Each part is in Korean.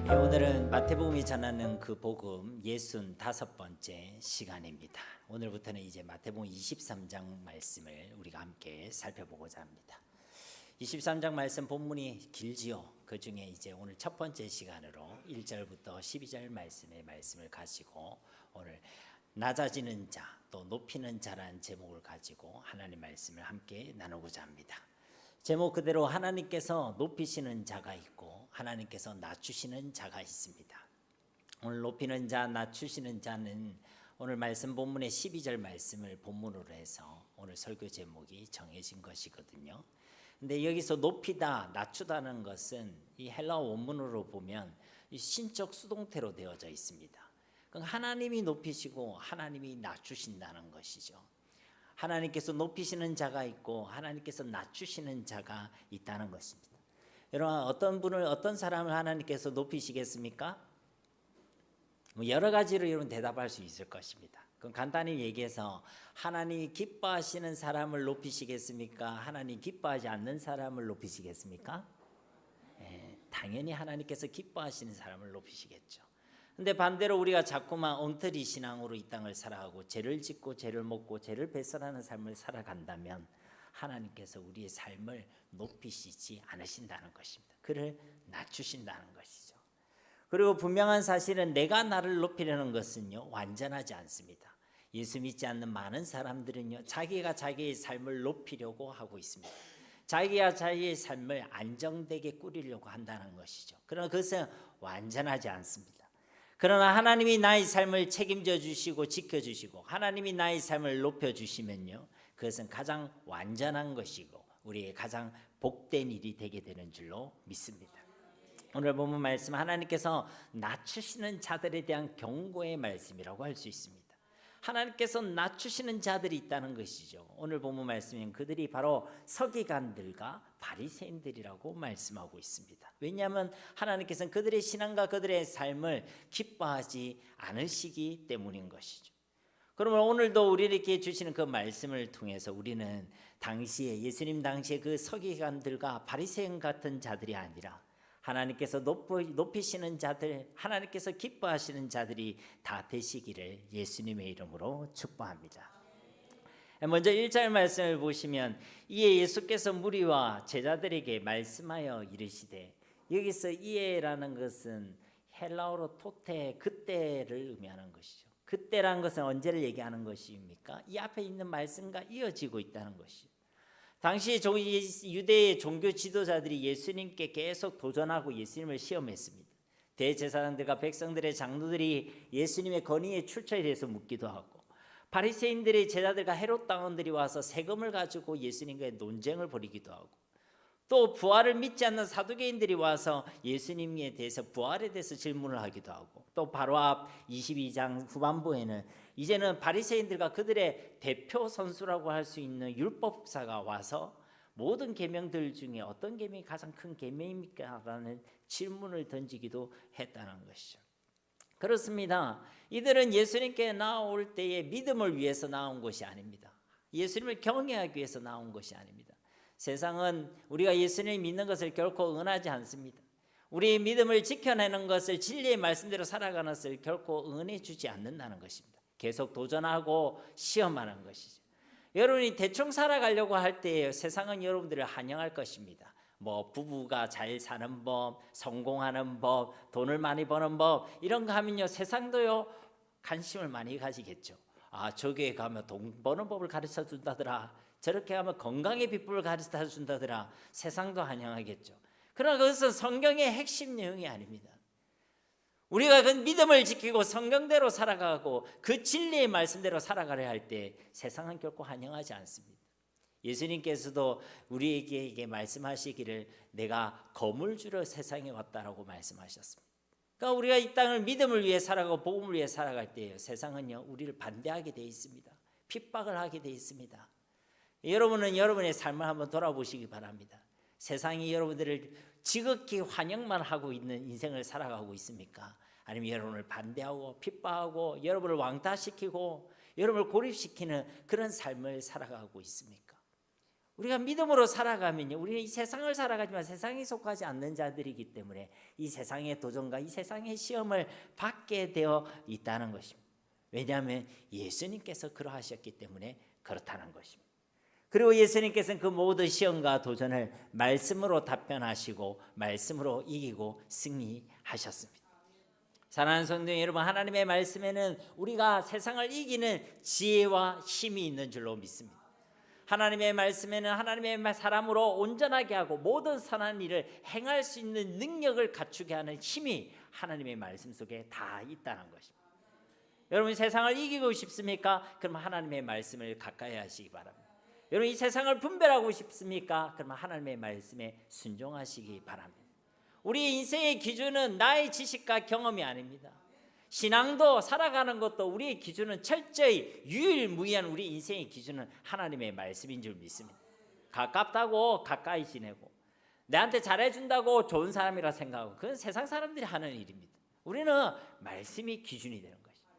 오늘은 마태복음이 전하는 그 복음 65번째 시간입니다. 오늘부터는 이제 마태복음 23장 말씀을 우리가 함께 살펴보고자 합니다. 23장 말씀 본문이 길지요. 그 중에 이제 오늘 첫 번째 시간으로 1절부터 12절 말씀을 가지고 오늘 낮아지는 자 또 높이는 자라는 제목을 가지고 하나님 말씀을 함께 나누고자 합니다. 제목 그대로 하나님께서 높이시는 자가 있고 하나님께서 낮추시는 자가 있습니다. 오늘 높이는 자, 낮추시는 자는 오늘 말씀 본문의 12절 말씀을 본문으로 해서 오늘 설교 제목이 정해진 것이거든요. 근데 여기서 높이다, 낮추다는 것은 이 헬라어 원문으로 보면 이 신적 수동태로 되어져 있습니다. 그럼 하나님이 높이시고 하나님이 낮추신다는 것이죠. 하나님께서 높이시는 자가 있고 하나님께서 낮추시는 자가 있다는 것입니다. 여러분 어떤 사람을 하나님께서 높이시겠습니까? 여러 가지로 여러분 대답할 수 있을 것입니다. 그럼 간단히 얘기해서 하나님이 기뻐하시는 사람을 높이시겠습니까? 하나님 기뻐하지 않는 사람을 높이시겠습니까? 당연히 하나님께서 기뻐하시는 사람을 높이시겠죠. 근데 반대로 우리가 자꾸만 엉터리 신앙으로 이 땅을 살아가고 죄를 짓고 죄를 먹고 죄를 배설하는 삶을 살아간다면 하나님께서 우리의 삶을 높이시지 않으신다는 것입니다. 그를 낮추신다는 것이죠. 그리고 분명한 사실은 내가 나를 높이려는 것은요 완전하지 않습니다. 예수 믿지 않는 많은 사람들은요 자기가 자기의 삶을 높이려고 하고 있습니다. 자기가 자기의 삶을 안정되게 꾸리려고 한다는 것이죠. 그러나 그것은 완전하지 않습니다. 그러나 하나님이 나의 삶을 책임져 주시고 지켜주시고 하나님이 나의 삶을 높여주시면요 그것은 가장 완전한 것이고 우리의 가장 복된 일이 되게 되는 줄로 믿습니다. 오늘 본문 말씀 하나님께서 낮추시는 자들에 대한 경고의 말씀이라고 할 수 있습니다. 하나님께서 낮추시는 자들이 있다는 것이죠. 오늘 본문 말씀은 그들이 바로 서기관들과 바리새인들이라고 말씀하고 있습니다. 왜냐하면 하나님께서는 그들의 신앙과 그들의 삶을 기뻐하지 않으시기 때문인 것이죠. 그러면 오늘도 우리에게 주시는 그 말씀을 통해서 우리는 당시에 예수님 당시에 그 서기관들과 바리새인 같은 자들이 아니라 하나님께서 높이시는 자들, 하나님께서 기뻐하시는 자들이 다 되시기를 예수님의 이름으로 축복합니다. 먼저 1절 말씀을 보시면 이에 예수께서 무리와 제자들에게 말씀하여 이르시되, 여기서 이에라는 것은 헬라어로 토테, 그때를 의미하는 것이죠. 그때라는 것은 언제를 얘기하는 것입니까? 이 앞에 있는 말씀과 이어지고 있다는 것이죠. 당시 유대의 종교 지도자들이 예수님께 계속 도전하고 예수님을 시험했습니다. 대제사장들과 백성들의 장로들이 예수님의 권위의 출처에 대해서 묻기도 하고 바리새인들의 제자들과 헤롯 당원들이 와서 세금을 가지고 예수님과의 논쟁을 벌이기도 하고 또 부활을 믿지 않는 사두개인들이 와서 예수님에 대해서 부활에 대해서 질문을 하기도 하고 또 바로 앞 22장 후반부에는 이제는 바리새인들과 그들의 대표 선수라고 할 수 있는 율법사가 와서 모든 계명들 중에 어떤 계명이 가장 큰 계명입니까? 라는 질문을 던지기도 했다는 것이죠. 그렇습니다. 이들은 예수님께 나올 때에 믿음을 위해서 나온 것이 아닙니다. 예수님을 경외하기 위해서 나온 것이 아닙니다. 세상은 우리가 예수님을 믿는 것을 결코 응하지 않습니다. 우리의 믿음을 지켜내는 것을 진리의 말씀대로 살아가는 것을 결코 응해 주지 않는다는 것입니다. 계속 도전하고 시험하는 것이죠. 여러분이 대충 살아가려고 할 때 세상은 여러분들을 환영할 것입니다. 부부가 잘 사는 법, 성공하는 법, 돈을 많이 버는 법 이런 거 하면요 세상도요 관심을 많이 가지겠죠. 저 교회 가면 돈 버는 법을 가르쳐 준다더라. 저렇게 하면 건강의 비법을 가르쳐 준다더라. 세상도 환영하겠죠. 그러나 그것은 성경의 핵심 내용이 아닙니다. 우리가 그 믿음을 지키고 성경대로 살아가고 그 진리의 말씀대로 살아가려 할 때 세상은 결코 환영하지 않습니다. 예수님께서도 우리에게 말씀하시기를 내가 검을 주러 세상에 왔다라고 말씀하셨습니다. 그러니까 우리가 이 땅을 믿음을 위해 살아가고 복음을 위해 살아갈 때 세상은요 우리를 반대하게 돼 있습니다. 핍박을 하게 돼 있습니다. 여러분은 여러분의 삶을 한번 돌아보시기 바랍니다. 세상이 여러분들을 지극히 환영만 하고 있는 인생을 살아가고 있습니까? 아니면 여러분을 반대하고 핍박하고 여러분을 왕따시키고 여러분을 고립시키는 그런 삶을 살아가고 있습니까? 우리가 믿음으로 살아가면요, 우리는 이 세상을 살아가지만 세상에 속하지 않는 자들이기 때문에 이 세상의 도전과 이 세상의 시험을 받게 되어 있다는 것입니다. 왜냐하면 예수님께서 그러하셨기 때문에 그렇다는 것입니다. 그리고 예수님께서는 그 모든 시험과 도전을 말씀으로 답변하시고 말씀으로 이기고 승리하셨습니다. 사랑하는 성도 여러분, 하나님의 말씀에는 우리가 세상을 이기는 지혜와 힘이 있는 줄로 믿습니다. 하나님의 말씀에는 하나님의 사람으로 온전하게 하고 모든 선한 일을 행할 수 있는 능력을 갖추게 하는 힘이 하나님의 말씀 속에 다 있다는 것입니다. 여러분, 세상을 이기고 싶습니까? 그럼 하나님의 말씀을 가까이 하시기 바랍니다. 여러분, 이 세상을 분별하고 싶습니까? 그러면 하나님의 말씀에 순종하시기 바랍니다. 우리 인생의 기준은 나의 지식과 경험이 아닙니다. 신앙도 살아가는 것도 우리의 기준은 철저히 유일무이한 우리 인생의 기준은 하나님의 말씀인 줄 믿습니다. 가깝다고 가까이 지내고 내한테 잘해준다고 좋은 사람이라 생각하고 그건 세상 사람들이 하는 일입니다. 우리는 말씀이 기준이 되는 것입니다.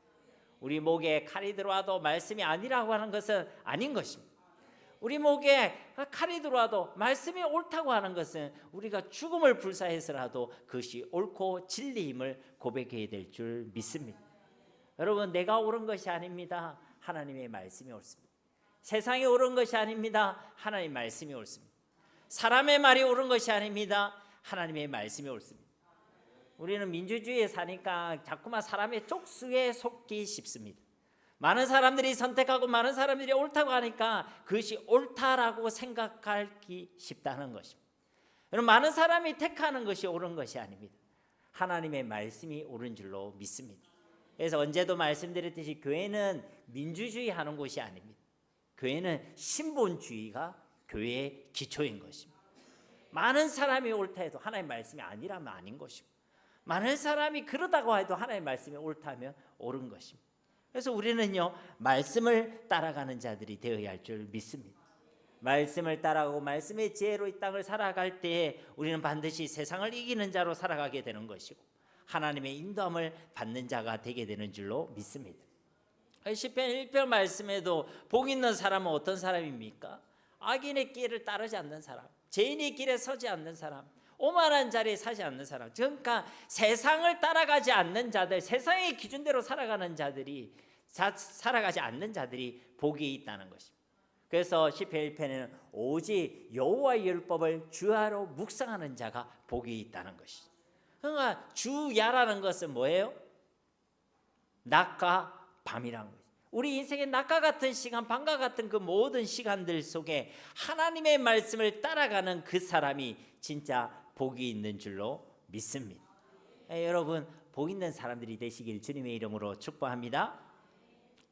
우리 목에 칼이 들어와도 말씀이 아니라고 하는 것은 아닌 것입니다. 우리 목에 칼이 들어와도 말씀이 옳다고 하는 것은 우리가 죽음을 불사해서라도 그것이 옳고 진리임을 고백해야 될 줄 믿습니다. 여러분, 내가 옳은 것이 아닙니다. 하나님의 말씀이 옳습니다. 세상이 옳은 것이 아닙니다. 하나님의 말씀이 옳습니다. 사람의 말이 옳은 것이 아닙니다. 하나님의 말씀이 옳습니다. 우리는 민주주의에 사니까 자꾸만 사람의 족수에 속기 쉽습니다. 많은 사람들이 선택하고 많은 사람들이 옳다고 하니까 그것이 옳다라고 생각하기 쉽다는 것입니다. 여러분, 많은 사람이 택하는 것이 옳은 것이 아닙니다. 하나님의 말씀이 옳은 줄로 믿습니다. 그래서 언제도 말씀드렸듯이 교회는 민주주의 하는 곳이 아닙니다. 교회는 신본주의가 교회의 기초인 것입니다. 많은 사람이 옳다 해도 하나님의 말씀이 아니라면 아닌 것이고 많은 사람이 그러다고 해도 하나님의 말씀이 옳다면 옳은 것입니다. 그래서 우리는요, 말씀을 따라가는 자들이 되어야 할 줄 믿습니다. 말씀을 따라가고 말씀의 지혜로 이 땅을 살아갈 때에 우리는 반드시 세상을 이기는 자로 살아가게 되는 것이고 하나님의 인도함을 받는 자가 되게 되는 줄로 믿습니다. 시편 1편 말씀에도 복 있는 사람은 어떤 사람입니까? 악인의 길을 따르지 않는 사람, 죄인의 길에 서지 않는 사람, 오만한 자리에 사지 않는 사람. 그러니까 세상을 따라가지 않는 자들, 세상의 기준대로 살아가는 자들이 살아가지 않는 자들이 복이 있다는 것입니다. 그래서 시편 1편에는 오직 여호와의 율법을 주야로 묵상하는 자가 복이 있다는 것이죠. 그러니까 주야라는 것은 뭐예요? 낮과 밤이라는 거죠. 우리 인생의 낮과 같은 시간, 밤과 같은 그 모든 시간들 속에 하나님의 말씀을 따라가는 그 사람이 진짜 복이 있는 줄로 믿습니다. 여러분, 복 있는 사람들이 되시길 주님의 이름으로 축복합니다.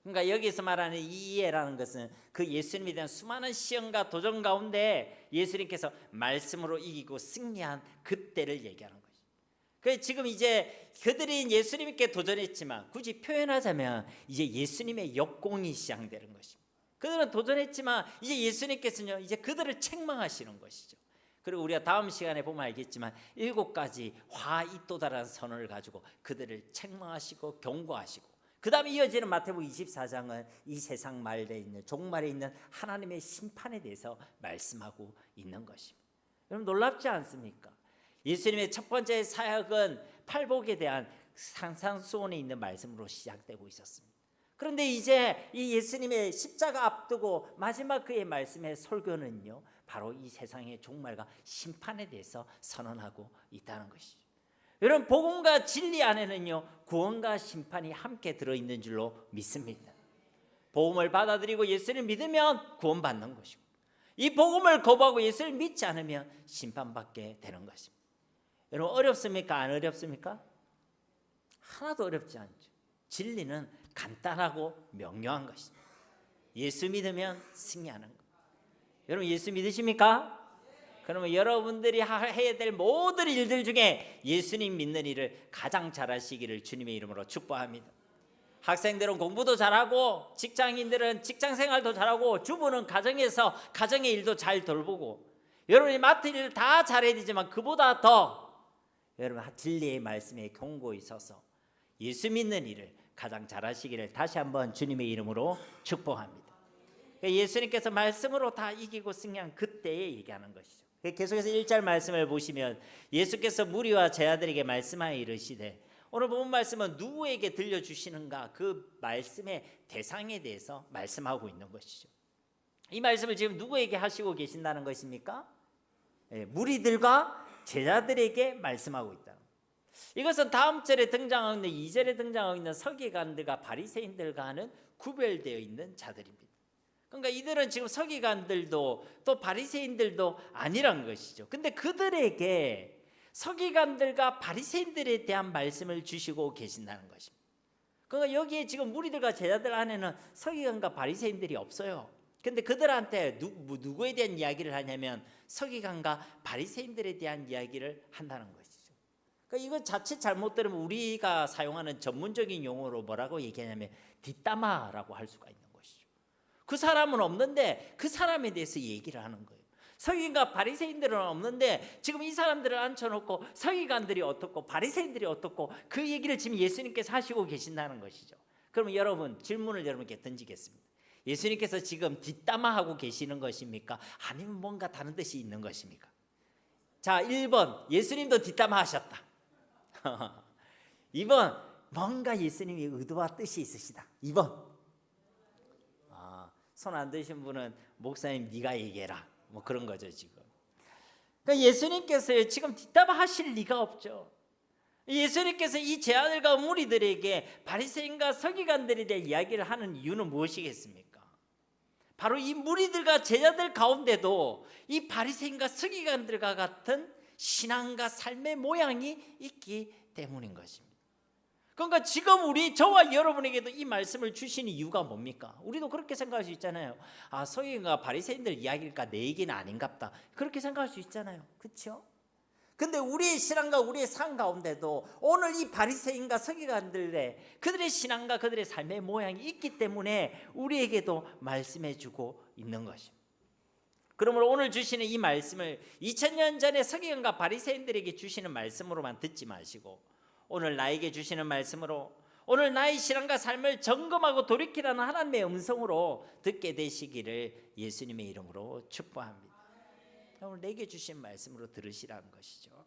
그러니까 여기서 말하는 이해라는 것은 그 예수님에 대한 수많은 시험과 도전 가운데 예수님께서 말씀으로 이기고 승리한 그때를 얘기하는 거죠. 그래서 지금 이제 그들이 예수님께 도전했지만 굳이 표현하자면 이제 예수님의 역공이 시작되는 것입니다. 그들은 도전했지만 이제 예수님께서는요, 이제 그들을 책망하시는 것이죠. 그리고 우리가 다음 시간에 보면 알겠지만 7가지 화이또다라는 선언을 가지고 그들을 책망하시고 경고하시고 그 다음에 이어지는 마태복음 24장은 이 세상 말에 있는 종말에 있는 하나님의 심판에 대해서 말씀하고 있는 것입니다. 여러분, 놀랍지 않습니까? 예수님의 첫 번째 사역은 팔복에 대한 상상수훈에 있는 말씀으로 시작되고 있었습니다. 그런데 이제 이 예수님의 십자가 앞두고 마지막 그의 말씀의 설교는요, 바로 이 세상의 종말과 심판에 대해서 선언하고 있다는 것이죠. 여러분, 복음과 진리 안에는요, 구원과 심판이 함께 들어있는 줄로 믿습니다. 복음을 받아들이고 예수를 믿으면 구원받는 것이고 이 복음을 거부하고 예수를 믿지 않으면 심판받게 되는 것입니다. 여러분, 어렵습니까? 안 어렵습니까? 하나도 어렵지 않죠. 진리는 간단하고 명료한 것입니다. 예수 믿으면 승리하는 것. 여러분, 예수 믿으십니까? 그러면 여러분들이 해야 될 모든 일들 중에 예수님 믿는 일을 가장 잘하시기를 주님의 이름으로 축복합니다. 학생들은 공부도 잘하고 직장인들은 직장생활도 잘하고 주부는 가정에서 가정의 일도 잘 돌보고 여러분이 맡은 일을 다 잘해야 되지만 그보다 더 여러분 진리의 말씀에 경고에 있어서 예수 믿는 일을 가장 잘하시기를 다시 한번 주님의 이름으로 축복합니다. 예수님께서 말씀으로 다 이기고 승리한 그때에 얘기하는 것이죠. 계속해서 1절 말씀을 보시면 예수께서 무리와 제자들에게 말씀하여 이르시되, 오늘 본 말씀은 누구에게 들려주시는가, 그 말씀의 대상에 대해서 말씀하고 있는 것이죠. 이 말씀을 지금 누구에게 하시고 계신다는 것입니까? 무리들과 제자들에게 말씀하고 있다. 이것은 다음 절에 등장하고 있는 2절에 등장하고 있는 서기관들과 바리새인들과는 구별되어 있는 자들입니다. 그러니까 이들은 지금 서기관들도 또 바리새인들도 아니란 것이죠. 근데 그들에게 서기관들과 바리새인들에 대한 말씀을 주시고 계신다는 것입니다. 그러니까 여기에 지금 무리들과 제자들 안에는 서기관과 바리새인들이 없어요. 근데 그들한테 누구에 대한 이야기를 하냐면 서기관과 바리새인들에 대한 이야기를 한다는 것이죠. 그러니까 이거 자칫 잘못 들으면 우리가 사용하는 전문적인 용어로 뭐라고 얘기하냐면 뒷담화라고 할 수가 있는 것이죠. 그 사람은 없는데 그 사람에 대해서 얘기를 하는 거예요. 서기관과 바리새인들은 없는데 지금 이 사람들을 앉혀놓고 서기관들이 어떻고 바리새인들이 어떻고 그 얘기를 지금 예수님께서 하시고 계신다는 것이죠. 그러면 여러분, 질문을 여러분께 던지겠습니다. 예수님께서 지금 뒷담화하고 계시는 것입니까? 아니면 뭔가 다른 뜻이 있는 것입니까? 자, 1번 예수님도 뒷담화하셨다. 2번 뭔가 예수님이 의도와 뜻이 있으시다. 2번 손 안 드신 분은 목사님 네가 얘기해라, 뭐 그런 거죠 지금. 그러니까 예수님께서 지금 뒷담화하실 리가 없죠. 예수님께서 이 제자들과 무리들에게 바리새인과 서기관들에 대한 이야기를 하는 이유는 무엇이겠습니까? 바로 이 무리들과 제자들 가운데도 이 바리새인과 서기관들과 같은 신앙과 삶의 모양이 있기 때문인 것입니다. 그러니까 지금 저와 여러분에게도 이 말씀을 주시는 이유가 뭡니까? 우리도 그렇게 생각할 수 있잖아요. 서기관과 바리새인들 이야기일까, 내 얘기는 아닌갑다, 그렇게 생각할 수 있잖아요. 그렇죠? 근데 우리의 신앙과 우리의 삶 가운데도 오늘 이 바리새인과 서기관들의 그들의 신앙과 그들의 삶의 모양이 있기 때문에 우리에게도 말씀해 주고 있는 것입니다. 그러므로 오늘 주시는 이 말씀을 2000년 전에 서기관과 바리새인들에게 주시는 말씀으로만 듣지 마시고 오늘 나에게 주시는 말씀으로, 오늘 나의 신앙과 삶을 점검하고 돌이키라는 하나님의 음성으로 듣게 되시기를 예수님의 이름으로 축복합니다. 오늘 내게 주신 말씀으로 들으시라는 것이죠.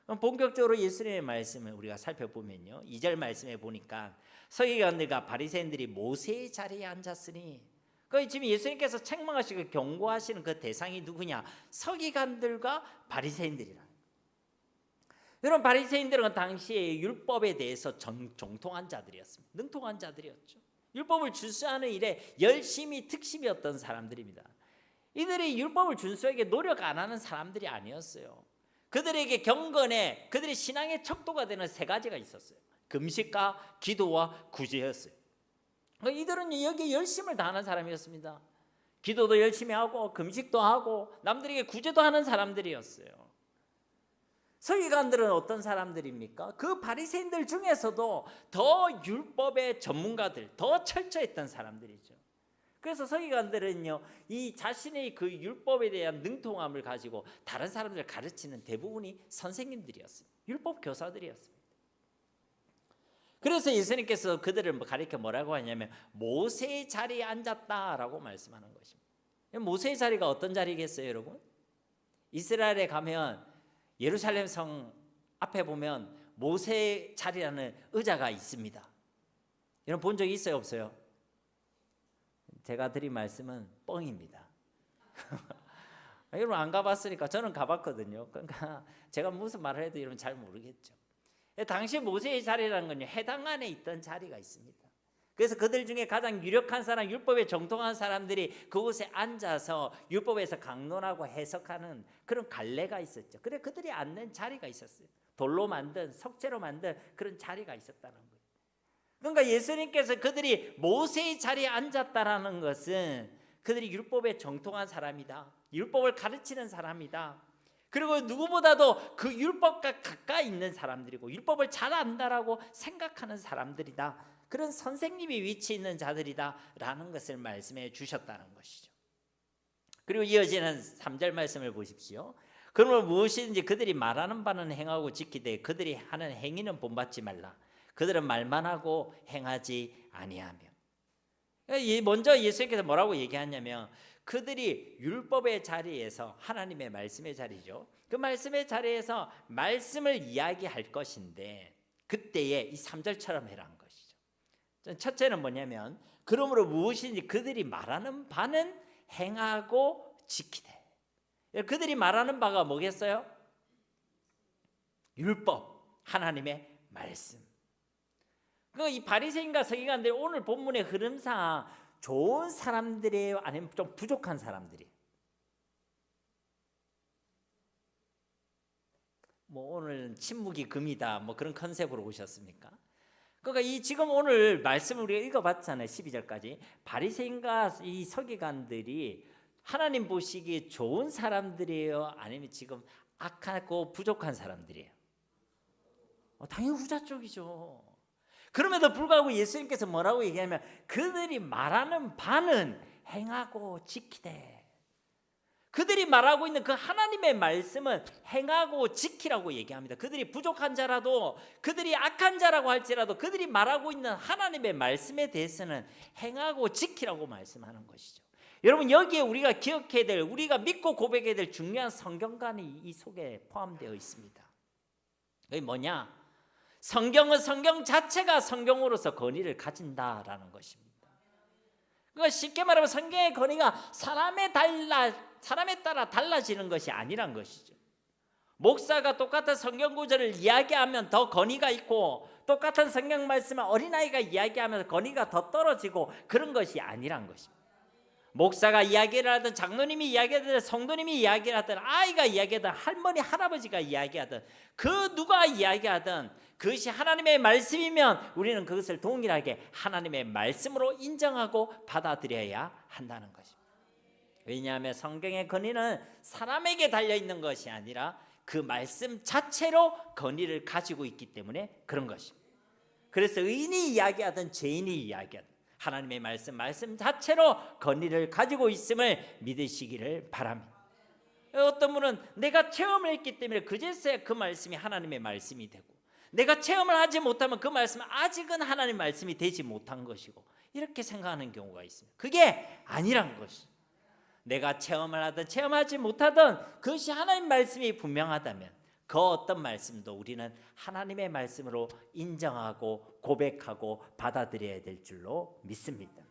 그럼 본격적으로 예수님의 말씀을 우리가 살펴보면요, 2절 말씀에 보니까 서기관들과 바리새인들이 모세의 자리에 앉았으니, 그 지금 예수님께서 책망하시고 경고하시는 그 대상이 누구냐? 서기관들과 바리새인들이라. 여러분, 바리새인들은 당시에 율법에 대해서 정통한 자들이었습니다. 능통한 자들이었죠. 율법을 준수하는 일에 열심히 특심이었던 사람들입니다. 이들이 율법을 준수하게 노력 안 하는 사람들이 아니었어요. 그들에게 경건에, 그들의 신앙의 척도가 되는 세 가지가 있었어요. 금식과 기도와 구제였어요. 이들은 여기에 열심을 다하는 사람이었습니다. 기도도 열심히 하고 금식도 하고 남들에게 구제도 하는 사람들이었어요. 서기관들은 어떤 사람들입니까? 그 바리새인들 중에서도 더 율법의 전문가들, 더 철저했던 사람들이죠. 그래서 서기관들은요, 이 자신의 그 율법에 대한 능통함을 가지고 다른 사람들을 가르치는 대부분이 선생님들이었습니다. 율법 교사들이었습니다. 그래서 예수님께서 그들을 가리켜 뭐라고 하냐면 모세의 자리에 앉았다라고 말씀하는 것입니다. 모세의 자리가 어떤 자리겠어요, 여러분? 이스라엘에 가면 예루살렘 성 앞에 보면 모세의 자리라는 의자가 있습니다. 여러분 본 적 있어요, 없어요? 제가 드린 말씀은 뻥입니다. 여러분 안 가봤으니까, 저는 가봤거든요. 그러니까 제가 무슨 말을 해도 여러분 잘 모르겠죠. 당시 모세의 자리라는 건요, 해당 안에 있던 자리가 있습니다. 그래서 그들 중에 가장 유력한 사람, 율법에 정통한 사람들이 그곳에 앉아서 율법에서 강론하고 해석하는 그런 갈래가 있었죠. 그래 그들이 앉는 자리가 있었어요. 돌로 만든, 석재로 만든 그런 자리가 있었다는 거예요. 그러니까 예수님께서 그들이 모세의 자리에 앉았다라는 것은 그들이 율법에 정통한 사람이다, 율법을 가르치는 사람이다, 그리고 누구보다도 그 율법과 가까이 있는 사람들이고 율법을 잘 안다라고 생각하는 사람들이다, 그런 선생님이 위치 있는 자들이다라는 것을 말씀해 주셨다는 것이죠. 그리고 이어지는 3절 말씀을 보십시오. 그러므로 무엇이든지 그들이 말하는 바는 행하고 지키되 그들이 하는 행위는 본받지 말라. 그들은 말만 하고 행하지 아니하며. 먼저 예수님께서 뭐라고 얘기하냐면 그들이 율법의 자리에서 하나님의 말씀의 자리죠. 그 말씀의 자리에서 말씀을 이야기할 것인데 그때에 이 3절처럼 해라는 것이죠. 첫째는 뭐냐면 그러므로 무엇인지 그들이 말하는 바는 행하고 지키되. 그들이 말하는 바가 뭐겠어요? 율법, 하나님의 말씀. 이 바리새인과 서기관들이 오늘 본문의 흐름상 좋은 사람들이에요? 아니면 좀 부족한 사람들이에요? 오늘은 침묵이 금이다 그런 컨셉으로 오셨습니까? 그러니까 이 지금 오늘 말씀을 우리가 읽어봤잖아요. 12절까지 바리새인과 이 서기관들이 하나님 보시기에 좋은 사람들이에요? 아니면 지금 악하고 부족한 사람들이에요? 당연히 후자 쪽이죠. 그럼에도 불구하고 예수님께서 뭐라고 얘기하면 그들이 말하는 바는 행하고 지키되. 그들이 말하고 있는 그 하나님의 말씀은 행하고 지키라고 얘기합니다. 그들이 부족한 자라도 그들이 악한 자라고 할지라도 그들이 말하고 있는 하나님의 말씀에 대해서는 행하고 지키라고 말씀하는 것이죠. 여러분 여기에 우리가 기억해야 될 우리가 믿고 고백해야 될 중요한 성경관이 이 속에 포함되어 있습니다. 그게 뭐냐? 성경은 성경 자체가 성경으로서 권위를 가진다라는 것입니다. 그러니까 쉽게 말하면 성경의 권위가 사람에 따라 달라지는 것이 아니란 것이죠. 목사가 똑같은 성경 구절을 이야기하면 더 권위가 있고 똑같은 성경 말씀을 어린아이가 이야기하면서 권위가 더 떨어지고 그런 것이 아니란 것입니다. 목사가 이야기를 하든 장로님이 이야기하든 성도님이 이야기를 하든 아이가 이야기하든 할머니 할아버지가 이야기하든 그 누가 이야기하든 그것이 하나님의 말씀이면 우리는 그것을 동일하게 하나님의 말씀으로 인정하고 받아들여야 한다는 것입니다. 왜냐하면 성경의 권위는 사람에게 달려있는 것이 아니라 그 말씀 자체로 권위를 가지고 있기 때문에 그런 것입니다. 그래서 의인이 이야기하든 죄인이 이야기하든 하나님의 말씀 자체로 권위를 가지고 있음을 믿으시기를 바랍니다. 어떤 분은 내가 체험을 했기 때문에 그제서야 그 말씀이 하나님의 말씀이 되고 내가 체험을 하지 못하면 그 말씀은 아직은 하나님의 말씀이 되지 못한 것이고 이렇게 생각하는 경우가 있습니다. 그게 아니란 것이죠. 내가 체험을 하든 체험하지 못하든 그것이 하나님 말씀이 분명하다면 그 어떤 말씀도 우리는 하나님의 말씀으로 인정하고 고백하고 받아들여야 될 줄로 믿습니다.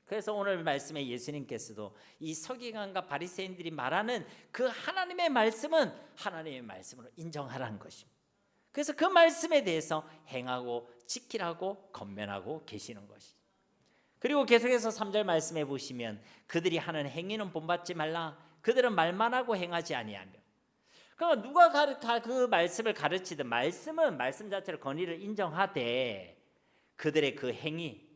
그래서 오늘 말씀에 예수님께서도 이 서기관과 바리새인들이 말하는 그 하나님의 말씀은 하나님의 말씀으로 인정하라는 것입니다. 그래서 그 말씀에 대해서 행하고 지키라고 권면하고 계시는 것이죠. 그리고 계속해서 3절 말씀해 보시면 그들이 하는 행위는 본받지 말라. 그들은 말만 하고 행하지 아니하며. 그러니까 누가 그 말씀을 가르치든 말씀은 말씀 자체로 권위를 인정하되 그들의 그 행위,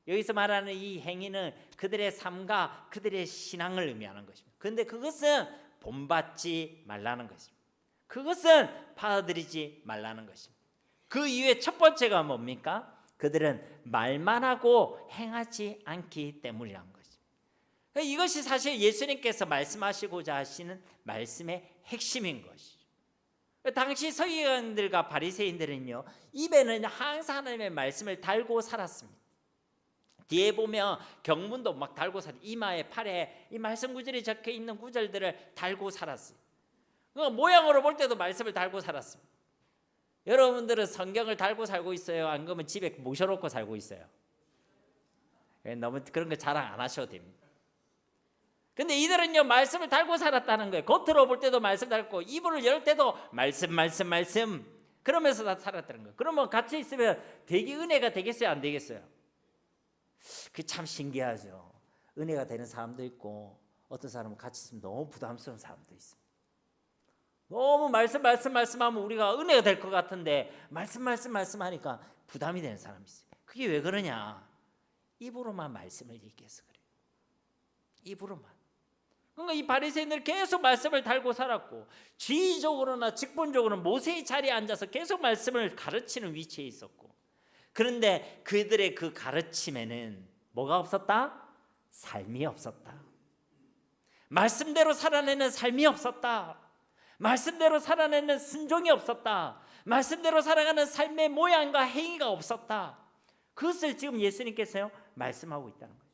여기서 말하는 이 행위는 그들의 삶과 그들의 신앙을 의미하는 것입니다. 그런데 그것은 본받지 말라는 것입니다. 그것은 받아들이지 말라는 것입니다. 그 이유의 첫 번째가 뭡니까? 그들은 말만 하고 행하지 않기 때문이라는 것입니다. 이것이 사실 예수님께서 말씀하시고자 하시는 말씀의 핵심인 것이죠. 당시 서기관들과 바리새인들은요 입에는 항상 하나님의 말씀을 달고 살았습니다. 뒤에 보면 경문도 막 달고 이마에 팔에 이 말씀 구절이 적혀 있는 구절들을 달고 살았어요. 모양으로 볼 때도 말씀을 달고 살았습니다. 여러분들은 성경을 달고 살고 있어요? 안 그러면 집에 모셔놓고 살고 있어요? 너무 그런 거 자랑 안 하셔도 됩니다. 근데 이들은요 말씀을 달고 살았다는 거예요. 겉으로 볼 때도 말씀 달고 입을 열 때도 말씀 그러면서 다 살았다는 거예요. 그러면 같이 있으면 되게 은혜가 되겠어요? 안 되겠어요? 그 참 신기하죠. 은혜가 되는 사람도 있고 어떤 사람은 같이 있으면 너무 부담스러운 사람도 있습니다. 너무 말씀하면 우리가 은혜가 될 것 같은데 말씀하니까 부담이 되는 사람이 있어요. 그게 왜 그러냐? 입으로만 말씀을 얘기해서 그래요. 입으로만. 그러니까 이 바리새인들 계속 말씀을 달고 살았고 지휘적으로나 직분적으로는 모세의 자리에 앉아서 계속 말씀을 가르치는 위치에 있었고 그런데 그들의 그 가르침에는 뭐가 없었다? 삶이 없었다. 말씀대로 살아내는 삶이 없었다. 말씀대로 살아내는 순종이 없었다. 말씀대로 살아가는 삶의 모양과 행위가 없었다. 그것을 지금 예수님께서요 말씀하고 있다는 거예요.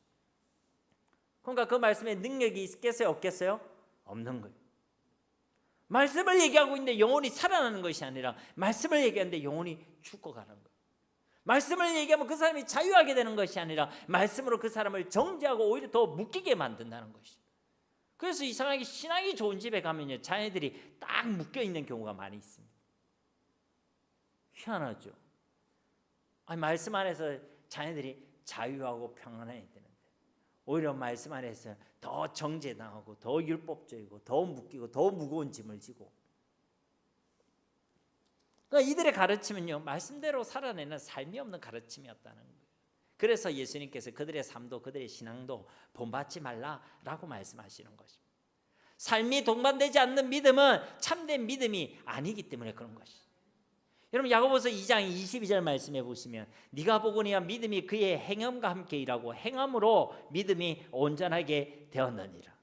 그러니까 그 말씀에 능력이 있겠어요? 없겠어요? 없는 거예요. 말씀을 얘기하고 있는데 영혼이 살아나는 것이 아니라 말씀을 얘기하는데 영혼이 죽어가는 거예요. 말씀을 얘기하면 그 사람이 자유하게 되는 것이 아니라 말씀으로 그 사람을 정죄하고 오히려 더 묶이게 만든다는 것이죠. 그래서 이상하게 신앙이 좋은 집에 가면요, 자녀들이 딱 묶여 있는 경우가 많이 있습니다. 희한하죠. 아니, 말씀 안에서 자녀들이 자유하고 평안해야 되는데 오히려 말씀 안에서 더 정죄당하고 더 율법적이고 더 묶이고 더 무거운 짐을 지고. 그러니까 이들의 가르침은요, 말씀대로 살아내는 삶이 없는 가르침이었다는 거예요. 그래서 예수님께서 그들의 삶도 그들의 신앙도 본받지 말라라고 말씀하시는 것입니다. 삶이 동반되지 않는 믿음은 참된 믿음이 아니기 때문에 그런 것이죠. 여러분, 야고보서 2장 22절 말씀해 보시면 네가 보거니와 믿음이 그의 행함과 함께 일하고 행함으로 믿음이 온전하게 되었느니라.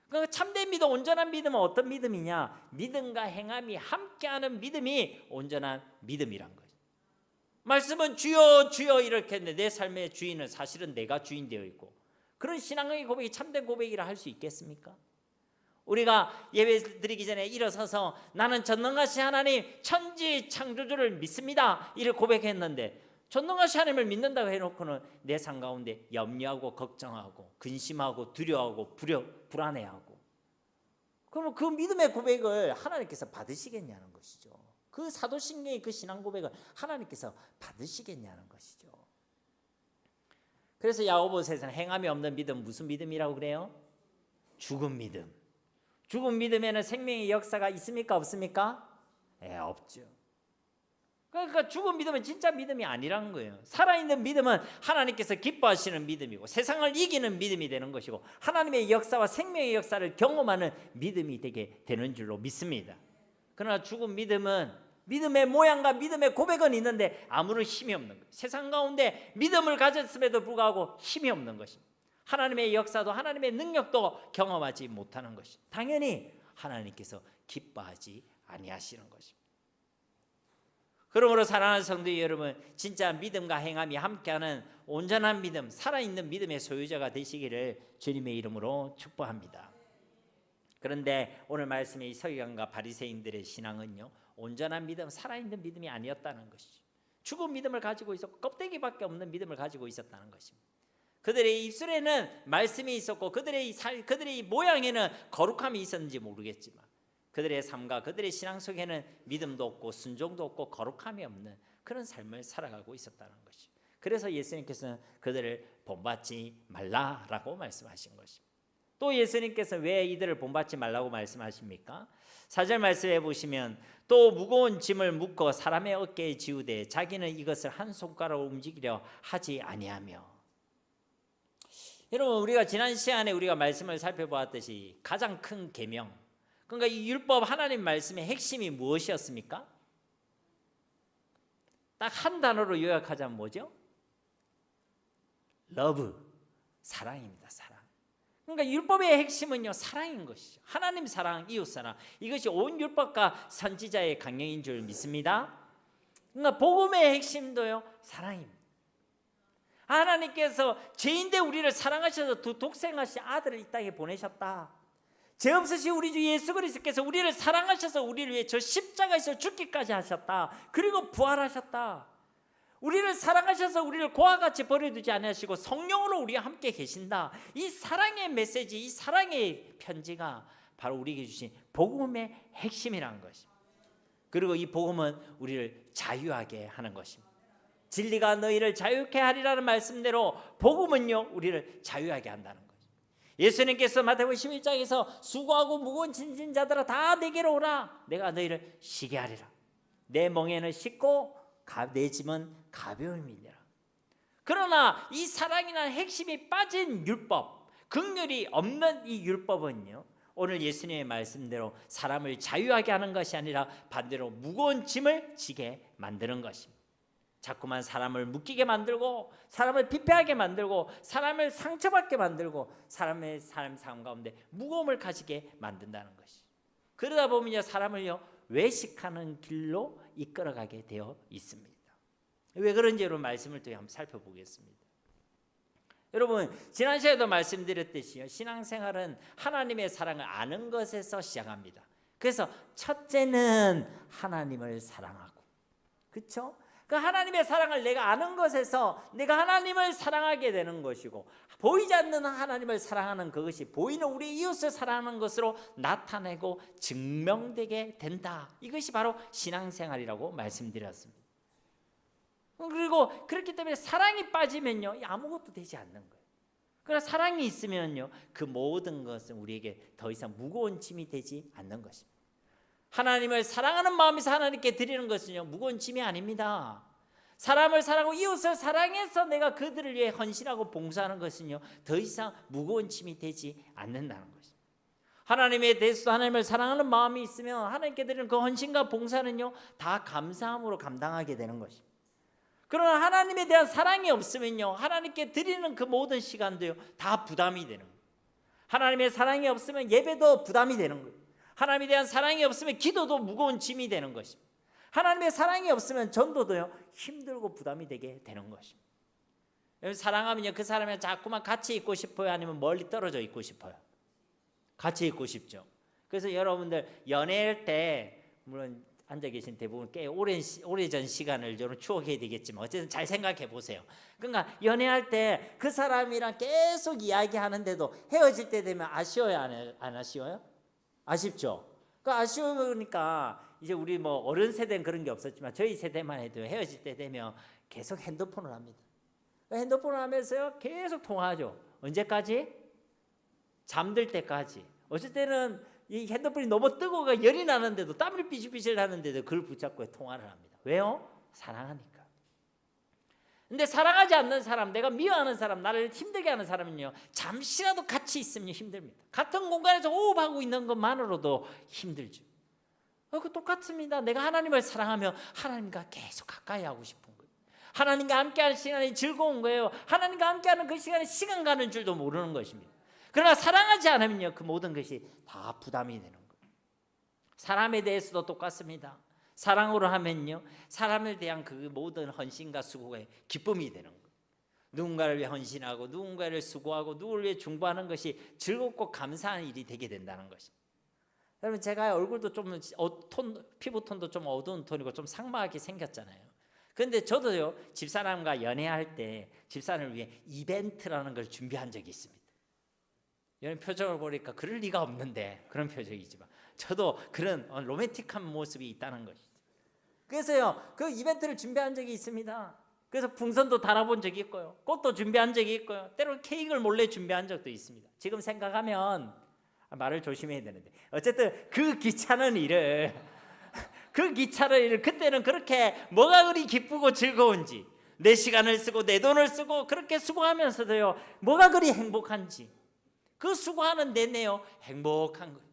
그러니까 참된 믿음, 온전한 믿음은 어떤 믿음이냐? 믿음과 행함이 함께하는 믿음이 온전한 믿음이란 거예요. 말씀은 주여 주여 이렇게 했는데 내 삶의 주인은 사실은 내가 주인 되어 있고, 그런 신앙의 고백이 참된 고백이라 할 수 있겠습니까? 우리가 예배 드리기 전에 일어서서 나는 전능하신 하나님 천지 창조주를 믿습니다 이를 고백했는데, 전능하신 하나님을 믿는다고 해놓고는 내 삶 가운데 염려하고 걱정하고 근심하고 두려워하고 불안해하고, 그러면 그 믿음의 고백을 하나님께서 받으시겠냐는 것이죠. 그 사도신경의 그 신앙 고백을 하나님께서 받으시겠냐는 것이죠. 그래서 야고보서에서는 행함이 없는 믿음, 무슨 믿음이라고 그래요? 죽은 믿음. 죽은 믿음에는 생명의 역사가 있습니까? 없습니까? 없죠. 그러니까 죽은 믿음은 진짜 믿음이 아니라는 거예요. 살아있는 믿음은 하나님께서 기뻐하시는 믿음이고 세상을 이기는 믿음이 되는 것이고 하나님의 역사와 생명의 역사를 경험하는 믿음이 되게 되는 줄로 믿습니다. 그러나 죽은 믿음은 믿음의 모양과 믿음의 고백은 있는데 아무런 힘이 없는 거예요. 세상 가운데 믿음을 가졌음에도 불구하고 힘이 없는 것입니다. 하나님의 역사도 하나님의 능력도 경험하지 못하는 것입니다. 당연히 하나님께서 기뻐하지 아니하시는 것입니다. 그러므로 사랑하는 성도 여러분, 진짜 믿음과 행함이 함께하는 온전한 믿음, 살아있는 믿음의 소유자가 되시기를 주님의 이름으로 축복합니다. 그런데 오늘 말씀의 이 서기관과 바리새인들의 신앙은요, 온전한 믿음, 살아있는 믿음이 아니었다는 것이죠. 죽은 믿음을 가지고 있었고 껍데기밖에 없는 믿음을 가지고 있었다는 것입니다. 그들의 입술에는 말씀이 있었고 그들의 이 모양에는 거룩함이 있었는지 모르겠지만 그들의 삶과 그들의 신앙 속에는 믿음도 없고 순종도 없고 거룩함이 없는 그런 삶을 살아가고 있었다는 것이죠. 그래서 예수님께서는 그들을 본받지 말라라고 말씀하신 것입니다. 또 예수님께서 왜 이들을 본받지 말라고 말씀하십니까? 4절 말씀해 보시면 또 무거운 짐을 묶어 사람의 어깨에 지우되 자기는 이것을 한 손가락으로 움직이려 하지 아니하며. 여러분, 우리가 지난 시간에 우리가 말씀을 살펴보았듯이 가장 큰 계명, 그러니까 이 율법 하나님 말씀의 핵심이 무엇이었습니까? 딱 한 단어로 요약하자면 뭐죠? 러브, 사랑입니다. 사랑. 그러니까 율법의 핵심은요, 사랑인 것이죠. 하나님 사랑, 이웃 사랑, 이것이 온 율법과 선지자의 강령인 줄 믿습니다. 그러니까 복음의 핵심도요, 사랑입니다. 하나님께서 죄인데 우리를 사랑하셔서 두 독생하신 아들을 이 땅에 보내셨다. 죄 없으신 우리 주 예수 그리스도께서 우리를 사랑하셔서 우리를 위해 저 십자가에서 죽기까지 하셨다. 그리고 부활하셨다. 우리를 사랑하셔서 우리를 고와 같이 버려두지 않으시고 성령으로 우리와 함께 계신다. 이 사랑의 메시지, 이 사랑의 편지가 바로 우리에게 주신 복음의 핵심이라는 것입니다. 그리고 이 복음은 우리를 자유하게 하는 것입니다. 진리가 너희를 자유케 하리라는 말씀대로 복음은요, 우리를 자유하게 한다는 거죠. 예수님께서 마태복음 11장에서 수고하고 무거운 짐진 자들아 다 내게로 오라. 내가 너희를 쉬게 하리라. 내 멍에는 쉽고 내 짐은 가벼움이니라. 그러나 이 사랑이라는 핵심이 빠진 율법, 긍휼이 없는 이 율법은요, 오늘 예수님의 말씀대로 사람을 자유하게 하는 것이 아니라 반대로 무거운 짐을 지게 만드는 것입니다. 자꾸만 사람을 묶이게 만들고 사람을 피폐하게 만들고 사람을 상처받게 만들고 사람의 삶 가운데 무거움을 가지게 만든다는 것이. 그러다 보면요, 사람을요 외식하는 길로 이끌어가게 되어 있습니다. 왜 그런지 여러분 말씀을 또 한번 살펴보겠습니다. 여러분 지난 시간에도 말씀드렸듯이요, 신앙생활은 하나님의 사랑을 아는 것에서 시작합니다. 그래서 첫째는 하나님을 사랑하고, 그렇죠? 그 하나님의 사랑을 내가 아는 것에서 내가 하나님을 사랑하게 되는 것이고, 보이지 않는 하나님을 사랑하는 그것이 보이는 우리 이웃을 사랑하는 것으로 나타내고 증명되게 된다. 이것이 바로 신앙생활이라고 말씀드렸습니다. 그리고 그렇기 때문에 사랑이 빠지면요, 아무것도 되지 않는 거예요. 그러나 사랑이 있으면요, 그 모든 것은 우리에게 더 이상 무거운 짐이 되지 않는 것입니다. 하나님을 사랑하는 마음에서 하나님께 드리는 것은요, 무거운 짐이 아닙니다. 사람을 사랑하고 이웃을 사랑해서 내가 그들을 위해 헌신하고 봉사하는 것은요, 더 이상 무거운 짐이 되지 않는다는 것입니다. 하나님에 대해서도 하나님을 사랑하는 마음이 있으면 하나님께 드리는 그 헌신과 봉사는요, 다 감사함으로 감당하게 되는 것입니다. 그러나 하나님에 대한 사랑이 없으면요, 하나님께 드리는 그 모든 시간도요, 다 부담이 되는 거예요. 하나님의 사랑이 없으면 예배도 부담이 되는 거예요. 하나님에 대한 사랑이 없으면 기도도 무거운 짐이 되는 것입니다. 하나님의 사랑이 없으면 전도도요, 힘들고 부담이 되게 되는 것입니다. 사랑하면요, 그 사람이랑 자꾸만 같이 있고 싶어요, 아니면 멀리 떨어져 있고 싶어요? 같이 있고 싶죠. 그래서 여러분들 연애할 때, 물론 앉아 계신 대부분 꽤 오래전 시간을 좀 추억해야 되겠지만 어쨌든 잘 생각해 보세요. 그러니까 연애할 때 그 사람이랑 계속 이야기하는데도 헤어질 때 되면 아쉬워요, 안 아쉬워요? 아쉽죠. 그 아쉬우니까 이제 우리 뭐 어른 세대는 그런 게 없었지만 저희 세대만 해도 헤어질 때 되면 계속 핸드폰을 합니다. 핸드폰을 하면서요, 계속 통화하죠. 언제까지? 잠들 때까지. 어쩔 때는 이 핸드폰이 너무 뜨거워가 열이 나는데도, 땀을 삐질삐질 나는데도 그걸 붙잡고 통화를 합니다. 왜요? 사랑하니까. 근데 사랑하지 않는 사람, 내가 미워하는 사람, 나를 힘들게 하는 사람은요, 잠시라도 같이 있으면 힘듭니다. 같은 공간에서 호흡하고 있는 것만으로도 힘들죠. 그 똑같습니다. 내가 하나님을 사랑하며 하나님과 계속 가까이 하고 싶은 거예요. 하나님과 함께하는 시간이 즐거운 거예요. 하나님과 함께하는 그 시간이 시간 가는 줄도 모르는 것입니다. 그러나 사랑하지 않으면요, 그 모든 것이 다 부담이 되는 거예요. 사람에 대해서도 똑같습니다. 사랑으로 하면요, 사람에 대한 그 모든 헌신과 수고가 기쁨이 되는 거예요. 누군가를 위해 헌신하고 누군가를 수고하고 누구를 위해 중보하는 것이 즐겁고 감사한 일이 되게 된다는 것입니다. 여러분, 제가 얼굴도 좀 피부톤도 좀 어두운 톤이고 좀 상막하게 생겼잖아요. 그런데 저도요, 집사람과 연애할 때 집사람을 위해 이벤트라는 걸 준비한 적이 있습니다. 이런 표정을 보니까 그럴 리가 없는데 그런 표정이지만 저도 그런 로맨틱한 모습이 있다는 것이죠. 그래서요, 그 이벤트를 준비한 적이 있습니다. 그래서 풍선도 달아본 적이 있고요, 꽃도 준비한 적이 있고요, 때로는 케이크를 몰래 준비한 적도 있습니다. 지금 생각하면 말을 조심해야 되는데, 어쨌든 그 귀찮은 일을 그때는 그렇게 뭐가 그리 기쁘고 즐거운지, 내 시간을 쓰고 내 돈을 쓰고 그렇게 수고하면서도요, 뭐가 그리 행복한지, 그 수고하는 내내요, 행복한 거예요.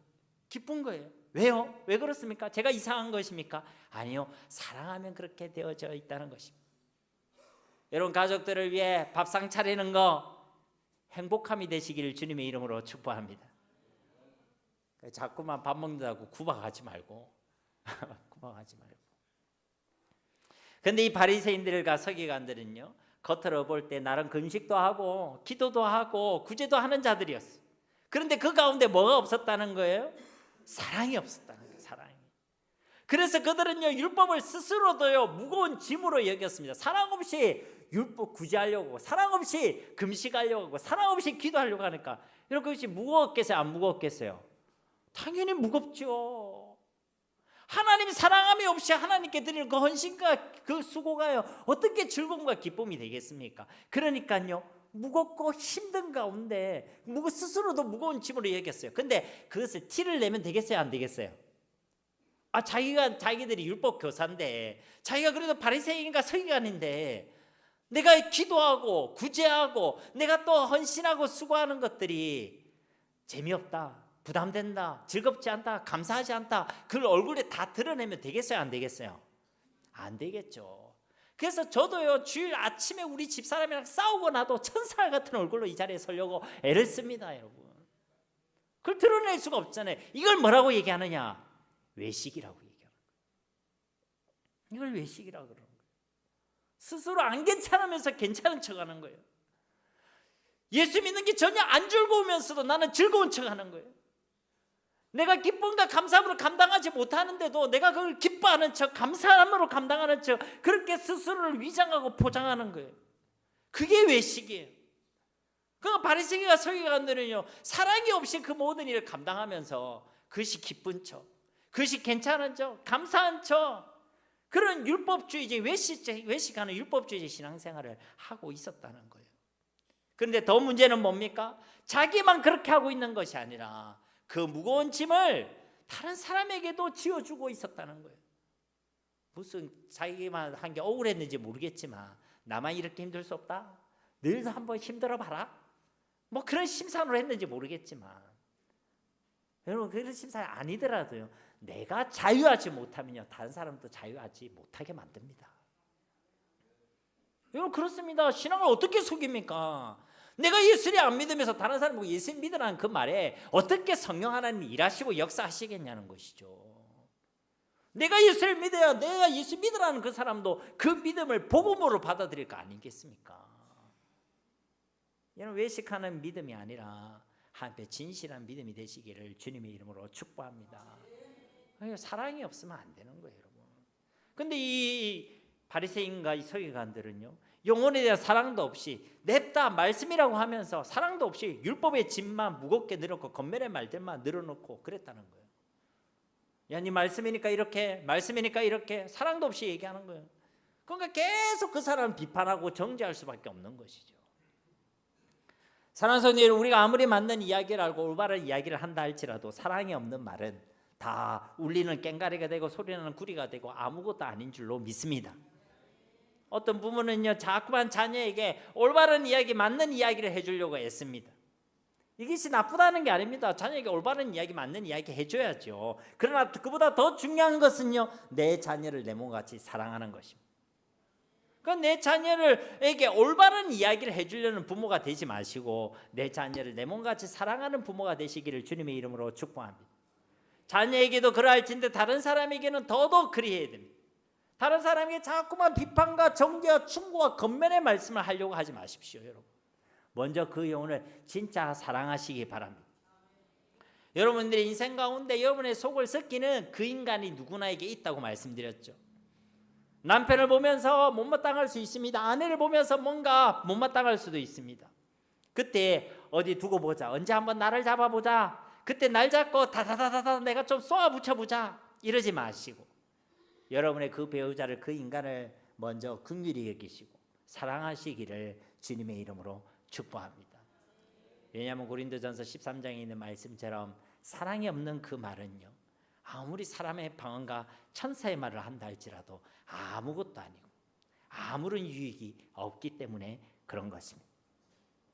기쁜 거예요. 왜요? 왜 그렇습니까? 제가 이상한 것입니까? 아니요, 사랑하면 그렇게 되어져 있다는 것입니다. 여러분, 가족들을 위해 밥상 차리는 거 행복함이 되시기를 주님의 이름으로 축복합니다. 자꾸만 밥 먹는다고 구박하지 말고 구박하지 말고. 근데 이 바리새인들과 서기관들은요, 겉으로 볼 때 나름 금식도 하고 기도도 하고 구제도 하는 자들이었어요. 그런데 그 가운데 뭐가 없었다는 거예요? 사랑이 없었다는 거예요. 사랑이. 그래서 그들은요, 율법을 스스로도요, 무거운 짐으로 여겼습니다. 사랑 없이 율법 구제하려고, 사랑 없이 금식하려고 하고, 사랑 없이 기도하려고 하니까 여러분, 그것이 무거웠겠어요, 안 무겁겠어요? 당연히 무겁죠. 하나님 사랑함이 없이 하나님께 드리는 그 헌신과 그 수고가요, 어떻게 즐거움과 기쁨이 되겠습니까? 그러니까요, 무겁고 힘든 가운데 스스로도 무거운 짐으로 여겼어요. 근데 그것을 티를 내면 되겠어요, 안 되겠어요? 자기들이 율법 교사인데, 자기가 그래도 바리새인과 서기관인데, 내가 기도하고 구제하고 내가 또 헌신하고 수고하는 것들이 재미없다, 부담된다, 즐겁지 않다, 감사하지 않다, 그걸 얼굴에 다 드러내면 되겠어요, 안 되겠어요? 안 되겠죠. 그래서 저도요, 주일 아침에 우리 집사람이랑 싸우고 나도 천사 같은 얼굴로 이 자리에 서려고 애를 씁니다, 여러분. 그걸 드러낼 수가 없잖아요. 이걸 뭐라고 얘기하느냐? 외식이라고 얘기하는 거예요. 이걸 외식이라고 그러는 거예요. 스스로 안 괜찮으면서 괜찮은 척하는 거예요. 예수 믿는 게 전혀 안 즐거우면서도 나는 즐거운 척하는 거예요. 내가 기쁨과 감사함으로 감당하지 못하는데도 내가 그걸 기뻐하는 척, 감사함으로 감당하는 척, 그렇게 스스로를 위장하고 포장하는 거예요. 그게 외식이에요. 그 바리새인과 서기관들은요, 사랑이 없이 그 모든 일을 감당하면서 그것이 기쁜 척, 그것이 괜찮은 척, 감사한 척, 그런 율법주의적, 외식하는 율법주의적 신앙생활을 하고 있었다는 거예요. 그런데 더 문제는 뭡니까? 자기만 그렇게 하고 있는 것이 아니라 그 무거운 짐을 다른 사람에게도 지어주고 있었다는 거예요. 무슨 자기만 한 게 억울했는지 모르겠지만 나만 이렇게 힘들 수 없다, 너희도 한번 힘들어 봐라, 뭐 그런 심산으로 했는지 모르겠지만, 여러분 그런 심산이 아니더라도요, 내가 자유하지 못하면요 다른 사람도 자유하지 못하게 만듭니다. 여러분 그렇습니다. 신앙을 어떻게 속입니까? 내가 예수를 안 믿으면서 다른 사람 보고 예수 믿으라는 그 말에 어떻게 성령 하나님이 일하시고 역사하시겠냐는 것이죠. 내가 예수를 믿어야 내가 예수 믿으라는 그 사람도 그 믿음을 복음으로 받아들일 거 아니겠습니까? 여러분 외식하는 믿음이 아니라 한편 진실한 믿음이 되시기를 주님의 이름으로 축복합니다. 사랑이 없으면 안 되는 거예요, 여러분. 근데 이 바리새인과 이 서기관들은요, 영혼에 대한 사랑도 없이 냅다 말씀이라고 하면서 사랑도 없이 율법의 짐만 무겁게 늘어놓고 겉면의 말들만 늘어놓고 그랬다는 거예요. 야, 네 말씀이니까 이렇게, 말씀이니까 이렇게, 사랑도 없이 얘기하는 거예요. 그러니까 계속 그 사람을 비판하고 정죄할 수밖에 없는 것이죠. 사랑하는 성도 여러분, 우리가 아무리 맞는 이야기를 알고 올바른 이야기를 한다 할지라도 사랑이 없는 말은 다 울리는 꽹가리가 되고 소리나는 구리가 되고 아무것도 아닌 줄로 믿습니다. 어떤 부모는요, 자꾸만 자녀에게 올바른 이야기, 맞는 이야기를 해주려고 애씁니다. 이것이 나쁘다는 게 아닙니다. 자녀에게 올바른 이야기, 맞는 이야기 해줘야죠. 그러나 그보다 더 중요한 것은요, 내 자녀를 내 몸같이 사랑하는 것입니다. 그러니까 내 자녀에게 올바른 이야기를 해주려는 부모가 되지 마시고 내 자녀를 내 몸같이 사랑하는 부모가 되시기를 주님의 이름으로 축복합니다. 자녀에게도 그러할진데 다른 사람에게는 더더욱 그리해야 됩니다. 다른 사람에게 자꾸만 비판과 정죄와 충고와 겉면의 말씀을 하려고 하지 마십시오, 여러분. 먼저 그 영혼을 진짜 사랑하시기 바랍니다. 여러분들의 인생 가운데 여러분의 속을 썩기는 그 인간이 누구나에게 있다고 말씀드렸죠. 남편을 보면서 못마땅할 수 있습니다. 아내를 보면서 뭔가 못마땅할 수도 있습니다. 그때 어디 두고 보자, 언제 한번 나를 잡아보자, 그때 날 잡고 다다다다다 내가 좀 쏘아붙여보자 이러지 마시고 여러분의 그 배우자를, 그 인간을 먼저 긍휼히 여기시고 사랑하시기를 주님의 이름으로 축복합니다. 왜냐하면 고린도전서 13장에 있는 말씀처럼 사랑이 없는 그 말은요, 아무리 사람의 방언과 천사의 말을 한다 할지라도 아무것도 아니고 아무런 유익이 없기 때문에 그런 것입니다.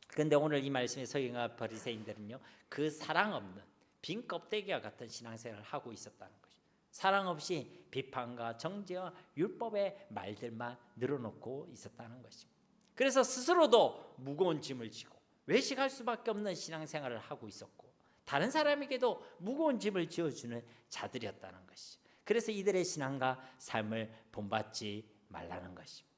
그런데 오늘 이 말씀의 서기관과 바리새인들은요, 그 사랑 없는 빈 껍데기와 같은 신앙생활을 하고 있었다는 것입니다. 사랑 없이 비판과 정죄와 율법의 말들만 늘어놓고 있었다는 것입니다. 그래서 스스로도 무거운 짐을 지고 외식할 수밖에 없는 신앙생활을 하고 있었고 다른 사람에게도 무거운 짐을 지어주는 자들이었다는 것이죠. 그래서 이들의 신앙과 삶을 본받지 말라는 것입니다.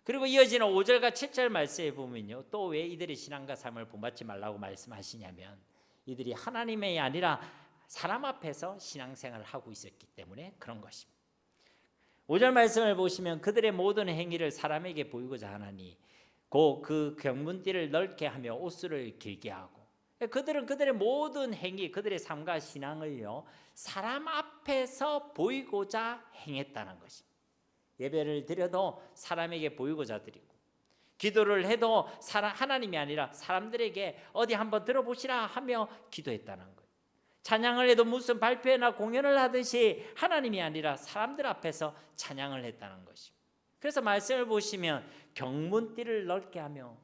그리고 이어지는 5절과 7절 말씀에 보면요, 또 왜 이들의 신앙과 삶을 본받지 말라고 말씀하시냐면 이들이 하나님이 아니라 사람 앞에서 신앙생활을 하고 있었기 때문에 그런 것입니다. 5절 말씀을 보시면 그들의 모든 행위를 사람에게 보이고자 하나니 곧 그 경문띠를 넓게 하며 옷수를 길게 하고, 그들은 그들의 모든 행위, 그들의 삶과 신앙을요 사람 앞에서 보이고자 행했다는 것입니다. 예배를 드려도 사람에게 보이고자 드리고, 기도를 해도 하나님이 아니라 사람들에게 어디 한번 들어보시라 하며 기도했다는 거예요. 찬양을 해도 무슨 발표회나 공연을 하듯이 하나님이 아니라 사람들 앞에서 찬양을 했다는 것입니다. 그래서 말씀을 보시면 경문띠를 넓게 하며,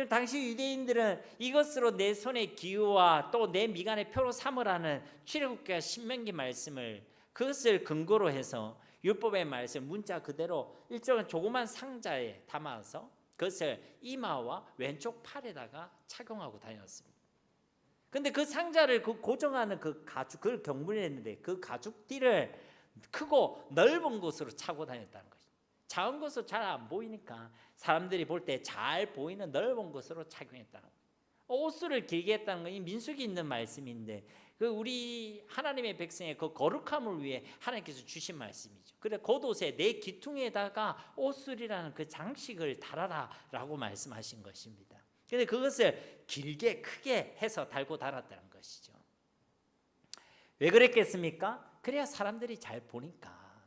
당시 유대인들은 이것으로 내 손의 기우와 또 내 미간의 표로 삼으라는 출애굽기와 신명기 말씀을, 그것을 근거로 해서 율법의 말씀 문자 그대로 일종의 조그만 상자에 담아서 그것을 이마와 왼쪽 팔에다가 착용하고 다녔습니다. 근데 그 상자를 고정하는 그 가죽, 그걸 경문을 했는데 그 가죽띠를 크고 넓은 곳으로 차고 다녔다는 것입니다. 작은 것으로 잘 안 보이니까 사람들이 볼 때 잘 보이는 넓은 것으로 착용했다는 거예요. 옷을 길게 했다는 건 이 민수기 있는 말씀인데 그 우리 하나님의 백성의 그 거룩함을 위해 하나님께서 주신 말씀이죠. 그래 겉옷에 내 기퉁에다가 옷술이라는 그 장식을 달아라라고 말씀하신 것입니다. 그런데 그것을 길게 크게 해서 달고 달았다는 것이죠. 왜 그랬겠습니까? 그래야 사람들이 잘 보니까.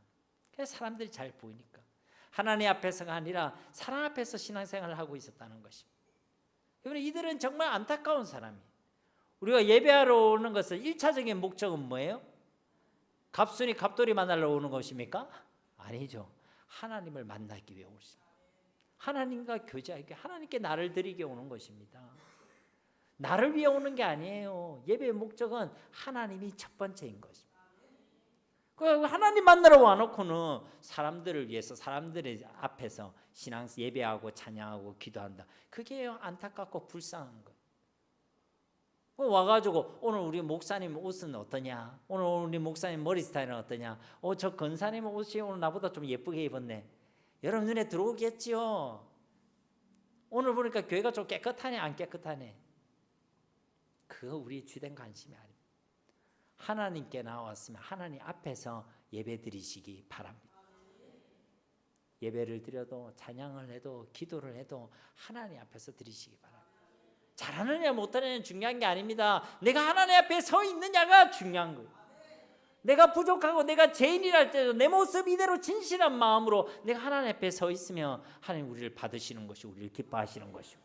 그래야 사람들이 잘 보이니까. 하나님 앞에서가 아니라 사람 앞에서 신앙생활을 하고 있었다는 것입니다. 여러분 이들은 정말 안타까운 사람이에요. 우리가 예배하러 오는 것은 1차적인 목적은 뭐예요? 갑순이 갑돌이 만나러 오는 것입니까? 아니죠. 하나님을 만나기 위해 오십니다. 하나님과 교제하기, 하나님께 나를 드리게 오는 것입니다. 나를 위해 오는 게 아니에요. 예배의 목적은 하나님이 첫 번째인 것입니다. 하나님 만나러 와놓고는 사람들을 위해서 사람들의 앞에서 신앙 예배하고 찬양하고 기도한다. 그게 안타깝고 불쌍한 거예요. 와가지고 오늘 우리 목사님 옷은 어떠냐? 오늘 우리 목사님 머리 스타일은 어떠냐? 저 권사님 옷이 오늘 나보다 좀 예쁘게 입었네. 여러분 눈에 들어오겠지요. 오늘 보니까 교회가 좀 깨끗하네 안 깨끗하네. 그거 우리 주된 관심이 아닙니다. 하나님께 나왔으면 하나님 앞에서 예배 드리시기 바랍니다. 예배를 드려도 찬양을 해도 기도를 해도 하나님 앞에서 드리시기 바랍니다. 잘하느냐 못하느냐 중요한 게 아닙니다. 내가 하나님 앞에 서 있느냐가 중요한 거예요. 내가 부족하고 내가 죄인이랄 때도 내 모습 이대로 진실한 마음으로 내가 하나님 앞에 서 있으면 하나님 우리를 받으시는 것이 우리를 기뻐하시는 것이고,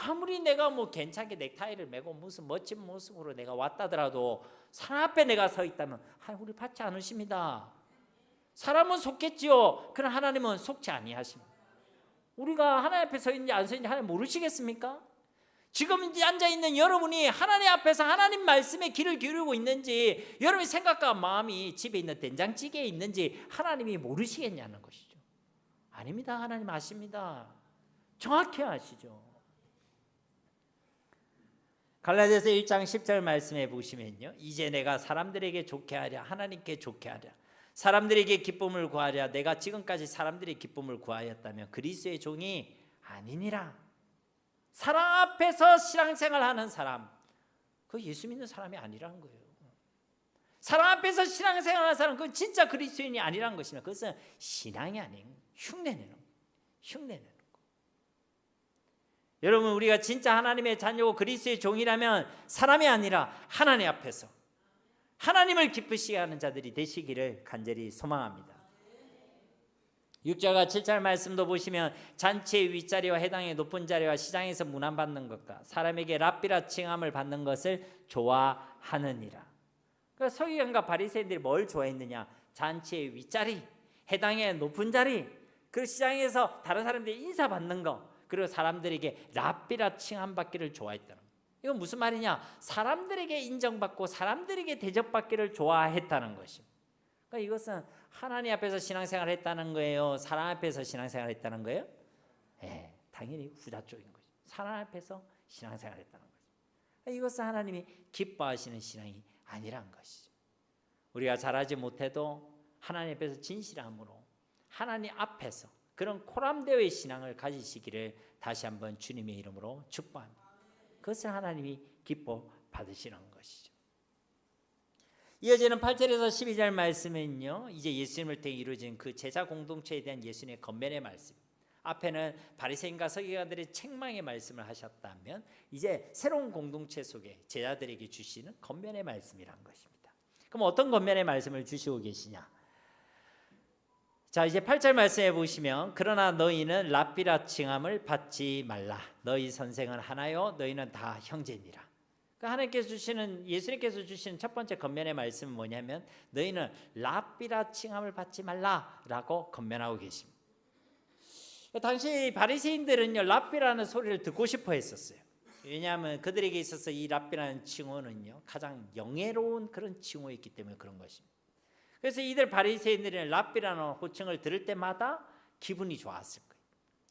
아무리 내가 뭐 괜찮게 넥타이를 메고 무슨 멋진 모습으로 내가 왔다더라도 사람 앞에 내가 서 있다면 하나님 우리 받지 않으십니다. 사람은 속겠지요. 그러나 하나님은 속지 아니하십니다. 우리가 하나님 앞에 서 있는지 안 서 있는지 하나님 모르시겠습니까? 지금 앉아있는 여러분이 하나님 앞에서 하나님 말씀에 귀를 기울이고 있는지, 여러분의 생각과 마음이 집에 있는 된장찌개에 있는지 하나님이 모르시겠냐는 것이죠. 아닙니다. 하나님 아십니다. 정확히 아시죠. 갈라디아서 1장 10절 말씀해 보시면요, 이제 내가 사람들에게 좋게 하랴 하나님께 좋게 하랴 사람들에게 기쁨을 구하랴 내가 지금까지 사람들의 기쁨을 구하였다면 그리스도의 종이 아니니라. 사람 앞에서 신앙생활하는 사람, 그 예수 믿는 사람이 아니라는 거예요. 사람 앞에서 신앙생활하는 사람, 그건 진짜 그리스도인이 아니라는 것입니다. 그것은 신앙이 아닌 흉내내는 거예요. 흉내내는 거. 여러분 우리가 진짜 하나님의 자녀고 그리스도의 종이라면 사람이 아니라 하나님 앞에서 하나님을 기쁘시게 하는 자들이 되시기를 간절히 소망합니다. 6절과 7절 말씀도 보시면 잔치의 윗자리와 해당의 높은 자리와 시장에서 문안받는 것과 사람에게 랍비라 칭함을 받는 것을 좋아하느니라. 그러니까 서기관과 바리새인들이 뭘 좋아했느냐? 잔치의 윗자리, 해당의 높은 자리, 그리고 시장에서 다른 사람들이 인사받는 거, 그리고 사람들에게 랍비라 칭함 받기를 좋아했다는 거예요. 이건 무슨 말이냐? 사람들에게 인정받고 사람들에게 대접받기를 좋아했다는 것입니다. 그러니까 이것은 하나님 앞에서 신앙생활을 했다는 거예요? 사람 앞에서 신앙생활을 했다는 거예요? 네, 당연히 후자 쪽인 거죠. 사람 앞에서 신앙생활을 했다는 거죠. 그러니까 이것은 하나님이 기뻐하시는 신앙이 아니란 것이죠. 우리가 잘하지 못해도 하나님 앞에서 진실함으로 하나님 앞에서 그런 코람되어의 신앙을 가지시기를 다시 한번 주님의 이름으로 축복합니다. 그것을 하나님이 기뻐 받으시는 것이죠. 이어지는 8절에서 12절 말씀은요, 이제 예수님을 통해 이루어진 그 제자 공동체에 대한 예수님의 권면의 말씀. 앞에는 바리새인과 서기관들의 책망의 말씀을 하셨다면 이제 새로운 공동체 속에 제자들에게 주시는 권면의 말씀이란 것입니다. 그럼 어떤 권면의 말씀을 주시고 계시냐? 자, 이제 8절 말씀해 보시면 그러나 너희는 랍비라 칭함을 받지 말라. 너희 선생은 하나요 너희는 다 형제니라. 그러니까 하나님께서 주시는, 예수님께서 주시는 첫 번째 권면의 말씀은 뭐냐면 너희는 랍비라 칭함을 받지 말라라고 권면하고 계십니다. 당시 바리새인들은요 랍비라는 소리를 듣고 싶어 했었어요. 왜냐하면 그들에게 있어서 이 랍비라는 칭호는요 가장 영예로운 그런 칭호였기 때문에 그런 것입니다. 그래서 이들 바리새인들은 랍비라는 호칭을 들을 때마다 기분이 좋았을 거예요.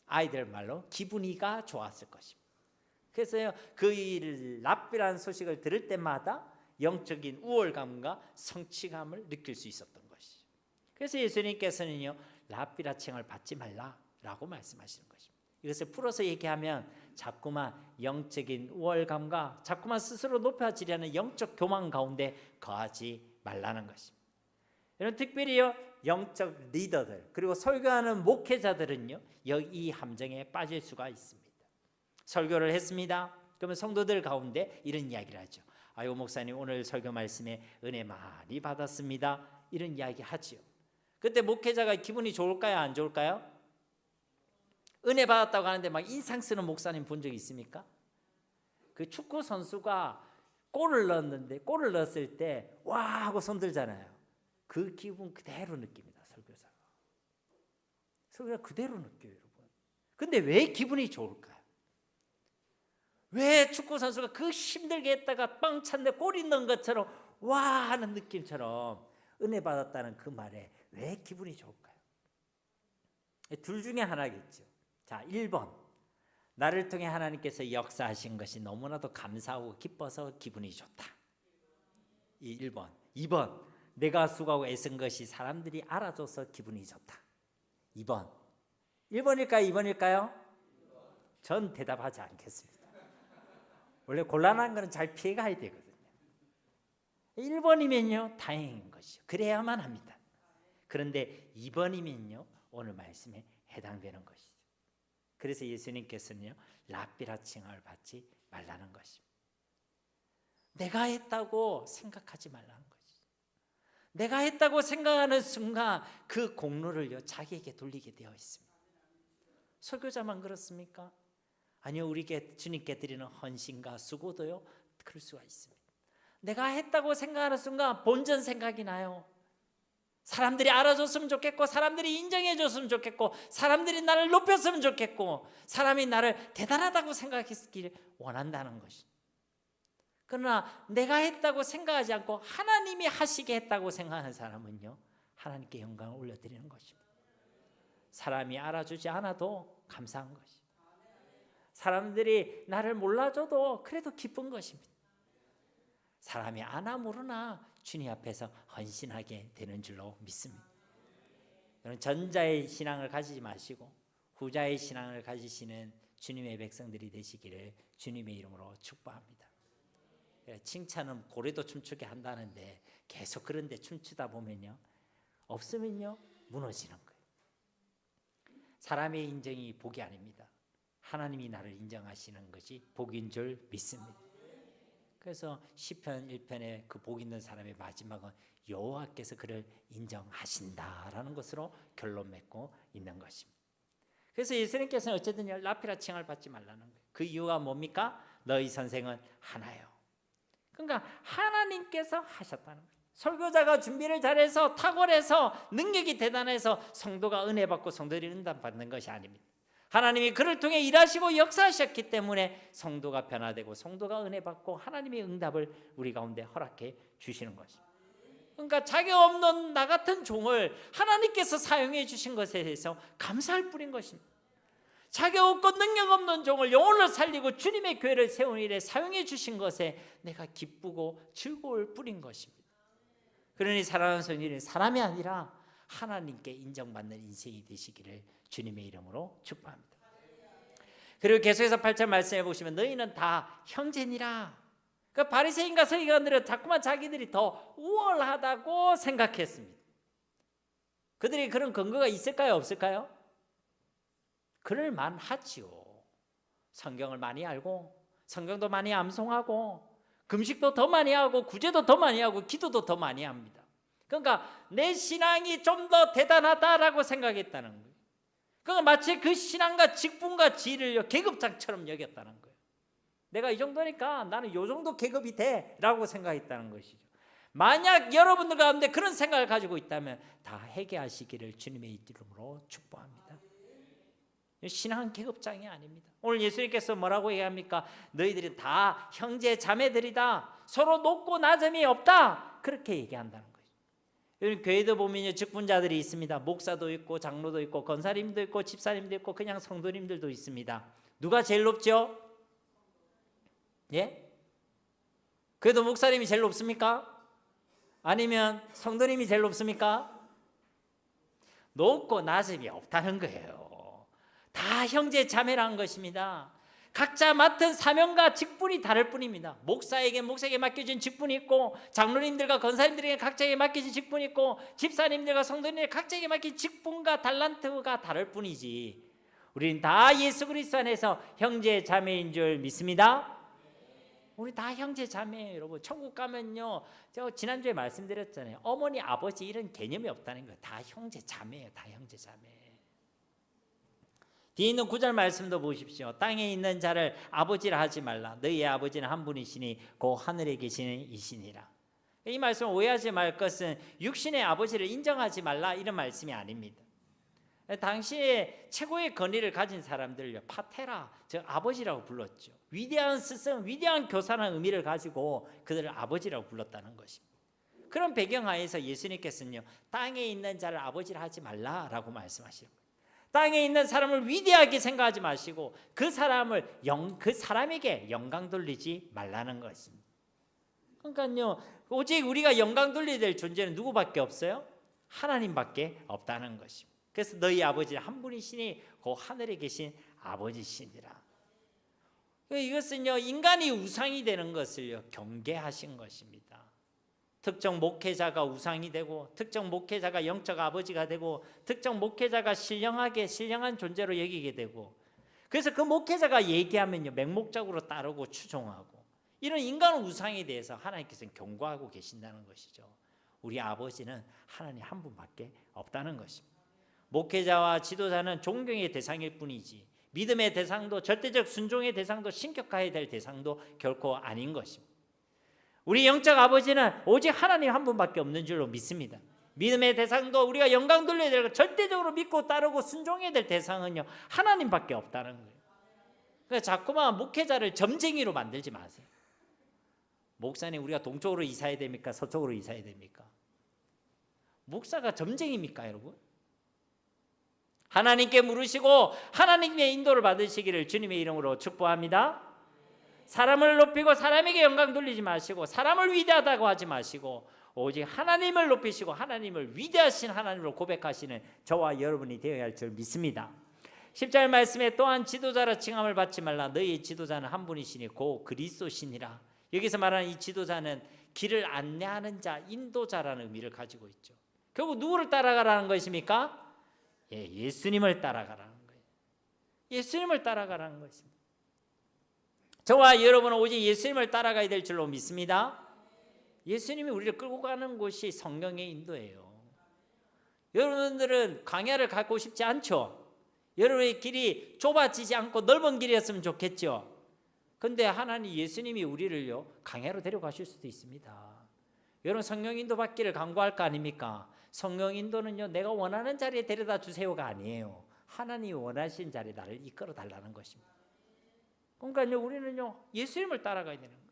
아이들 말로 기분이가 좋았을 것입니다. 그래서 그 랍비라는 소식을 들을 때마다 영적인 우월감과 성취감을 느낄 수 있었던 것이죠. 그래서 예수님께서는요, 랍비라칭을 받지 말라라고 말씀하시는 것입니다. 이것을 풀어서 얘기하면 자꾸만 영적인 우월감과 자꾸만 스스로 높아지려는 영적 교만 가운데 거하지 말라는 것입니다. 여러분, 특별히요, 영적 리더들 그리고 설교하는 목회자들은요, 이 함정에 빠질 수가 있습니다. 설교를 했습니다. 그러면 성도들 가운데 이런 이야기를 하죠. 아유, 목사님 오늘 설교 말씀에 은혜 많이 받았습니다. 이런 이야기 하죠. 그때 목회자가 기분이 좋을까요, 안 좋을까요? 은혜 받았다고 하는데 막 인상 쓰는 목사님 본 적 있습니까? 그 축구 선수가 골을 넣었을 때 와 하고 손 들잖아요. 그 기분 그대로 느낍니다. 설교가 그대로 느껴요, 여러분. 근데 왜 기분이 좋을까요? 왜 축구 선수가 그 힘들게 했다가 빵 찼는데 골이 넣은 것처럼 와 하는 느낌처럼 은혜 받았다는 그 말에 왜 기분이 좋을까요? 둘 중에 하나겠죠. 자, 1번, 나를 통해 하나님께서 역사하신 것이 너무나도 감사하고 기뻐서 기분이 좋다. 이 1번. 2번, 내가 수고하고 애쓴 것이 사람들이 알아줘서 기분이 좋다. 2번. 1번일까요, 2번일까요? 전 대답하지 않겠습니다. 원래 곤란한 거는 잘 피해가야 되거든요. 1번이면요 다행인 것이죠. 그래야만 합니다. 그런데 2번이면요 오늘 말씀에 해당되는 것이죠. 그래서 예수님께서는요 랍비라 칭함을 받지 말라는 것입니다. 내가 했다고 생각하지 말라는 것이죠. 내가 했다고 생각하는 순간 그 공로를요 자기에게 돌리게 되어 있습니다. 설교자만 그렇습니까? 아니요, 우리께 주님께 드리는 헌신과 수고도요 그럴 수가 있습니다. 내가 했다고 생각하는 순간 본전 생각이 나요. 사람들이 알아줬으면 좋겠고, 사람들이 인정해줬으면 좋겠고, 사람들이 나를 높였으면 좋겠고, 사람이 나를 대단하다고 생각했기를 원한다는 것이. 그러나 내가 했다고 생각하지 않고 하나님이 하시게 했다고 생각하는 사람은요 하나님께 영광을 올려드리는 것입니다. 사람이 알아주지 않아도 감사한 것이, 사람들이 나를 몰라줘도 그래도 기쁜 것입니다. 사람이 아나 모르나 주님 앞에서 헌신하게 되는 줄로 믿습니다. 여러분, 전자의 신앙을 가지지 마시고 후자의 신앙을 가지시는 주님의 백성들이 되시기를 주님의 이름으로 축복합니다. 칭찬은 고래도 춤추게 한다는데 계속 그런데 춤추다 보면요 없으면요 무너지는 거예요. 사람의 인정이 복이 아닙니다. 하나님이 나를 인정하시는 것이 복인 줄 믿습니다. 그래서 시편 1편의 그 복 있는 사람의 마지막은 여호와께서 그를 인정하신다라는 것으로 결론 맺고 있는 것입니다. 그래서 예수님께서는 어쨌든 랍비라 칭을 받지 말라는 거예요. 그 이유가 뭡니까? 너희 선생은 하나요. 그러니까 하나님께서 하셨다는 거예요. 설교자가 준비를 잘해서 탁월해서 능력이 대단해서 성도가 은혜 받고 성도들이 응답 받는 것이 아닙니다. 하나님이 그를 통해 일하시고 역사하셨기 때문에 성도가 변화되고 성도가 은혜 받고 하나님의 응답을 우리 가운데 허락해 주시는 것입니다. 그러니까 자격 없는 나 같은 종을 하나님께서 사용해 주신 것에 대해서 감사할 뿐인 것입니다. 자격 없고 능력 없는 종을 영혼을 살리고 주님의 교회를 세우는 일에 사용해 주신 것에 내가 기쁘고 즐거울 뿐인 것입니다. 그러니 사랑하는 성도님, 사람이 아니라 하나님께 인정받는 인생이 되시기를 주님의 이름으로 축복합니다. 그리고 계속해서 8절 말씀해 보시면 너희는 다 형제니라. 그 바리새인과 서기관들은 자꾸만 자기들이 더 우월하다고 생각했습니다. 그들이 그런 근거가 있을까요, 없을까요? 그럴 만하지요. 성경을 많이 알고 성경도 많이 암송하고 금식도 더 많이 하고 구제도 더 많이 하고 기도도 더 많이 합니다. 그러니까 내 신앙이 좀 더 대단하다라고 생각했다는 거예요. 그러니까 마치 그 신앙과 직분과 지위를 계급장처럼 여겼다는 거예요. 내가 이 정도니까 나는 이 정도 계급이 돼라고 생각했다는 것이죠. 만약 여러분들 가운데 그런 생각을 가지고 있다면 다 회개하시기를 주님의 이름으로 축복합니다. 신앙은 계급장이 아닙니다. 오늘 예수님께서 뭐라고 얘기합니까? 너희들이 다 형제 자매들이다. 서로 높고 낮음이 없다. 그렇게 얘기한다는 거예요. 여러분, 교회도 보면 직분자들이 있습니다. 목사도 있고 장로도 있고 권사님도 있고 집사님도 있고 그냥 성도님들도 있습니다. 누가 제일 높죠? 예? 그래도 목사님이 제일 높습니까? 아니면 성도님이 제일 높습니까? 높고 낮음이 없다는 거예요. 다 형제 자매라는 것입니다. 각자 맡은 사명과 직분이 다를 뿐입니다. 목사에게 맡겨진 직분이 있고, 장로님들과 권사님들에게 각자에게 맡겨진 직분이 있고, 집사님들과 성도님들에게 각자에게 맡긴 직분과 달란트가 다를 뿐이지, 우리는 다 예수 그리스도 안에서 형제 자매인 줄 믿습니다. 우리 다 형제 자매예요, 여러분. 천국 가면요, 제가 지난주에 말씀드렸잖아요. 어머니 아버지 이런 개념이 없다는 거예요. 다 형제 자매예요. 다 형제 자매. 뒤에 있는 9절 말씀도 보십시오. 땅에 있는 자를 아버지라 하지 말라. 너희의 아버지는 한 분이시니 곧 하늘에 계시는 이시니라. 이 말씀을 오해하지 말 것은 육신의 아버지를 인정하지 말라 이런 말씀이 아닙니다. 당시에 최고의 권위를 가진 사람들을요, 파테라, 즉 아버지라고 불렀죠. 위대한 스승, 위대한 교사라는 의미를 가지고 그들을 아버지라고 불렀다는 것입니다. 그런 배경하에서 예수님께서는요, 땅에 있는 자를 아버지라 하지 말라라고 말씀하시는 거예요. 땅에 있는 사람을 위대하게 생각하지 마시고 그 사람에게 영광 돌리지 말라는 것입니다. 그러니까요, 오직 우리가 영광 돌려야 될 존재는 누구밖에 없어요? 하나님밖에 없다는 것입니다. 그래서 너희 아버지는 한 분이시니 그 하늘에 계신 아버지시니라. 이것은요, 인간이 우상이 되는 것을요, 경계하신 것입니다. 특정 목회자가 우상이 되고, 특정 목회자가 영적 아버지가 되고, 특정 목회자가 신령한 존재로 여기게 되고, 그래서 그 목회자가 얘기하면요, 맹목적으로 따르고 추종하고, 이런 인간 우상에 대해서 하나님께서는 경고하고 계신다는 것이죠. 우리 아버지는 하나님 한 분밖에 없다는 것입니다. 목회자와 지도자는 존경의 대상일 뿐이지, 믿음의 대상도, 절대적 순종의 대상도, 신격화해야 될 대상도 결코 아닌 것입니다. 우리 영적 아버지는 오직 하나님 한 분밖에 없는 줄로 믿습니다. 믿음의 대상도, 우리가 영광 돌려야 될 것, 절대적으로 믿고 따르고 순종해야 될 대상은요, 하나님밖에 없다는 거예요. 그러니까 자꾸만 목회자를 점쟁이로 만들지 마세요. 목사님, 우리가 동쪽으로 이사해야 됩니까? 서쪽으로 이사해야 됩니까? 목사가 점쟁이입니까, 여러분? 하나님께 물으시고 하나님의 인도를 받으시기를 주님의 이름으로 축복합니다. 사람을 높이고 사람에게 영광 돌리지 마시고, 사람을 위대하다고 하지 마시고, 오직 하나님을 높이시고 하나님을 위대하신 하나님으로 고백하시는 저와 여러분이 되어야 할 줄 믿습니다. 10절 말씀에 또한 지도자라 칭함을 받지 말라. 너희의 지도자는 한 분이시니 곧 그리스도시니라. 여기서 말하는 이 지도자는 길을 안내하는 자, 인도자라는 의미를 가지고 있죠. 결국 누구를 따라가라는 것입니까? 예수님을 따라가라는 거예요. 예수님을 따라가라는 것입니다. 저와 여러분은 오직 예수님을 따라가야 될 줄로 믿습니다. 예수님이 우리를 끌고 가는 곳이 성령의 인도예요. 여러분들은 광야를 가고 싶지 않죠? 여러분의 길이 좁아지지 않고 넓은 길이었으면 좋겠죠? 근데 하나님 예수님이 우리를요, 광야로 데려가실 수도 있습니다. 여러분, 성령 인도 받기를 간구할 거 아닙니까? 성령 인도는요, 내가 원하는 자리에 데려다 주세요가 아니에요. 하나님이 원하신 자리에 나를 이끌어 달라는 것입니다. 그러니까요, 우리는요, 예수님을 따라가야 되는 거예요.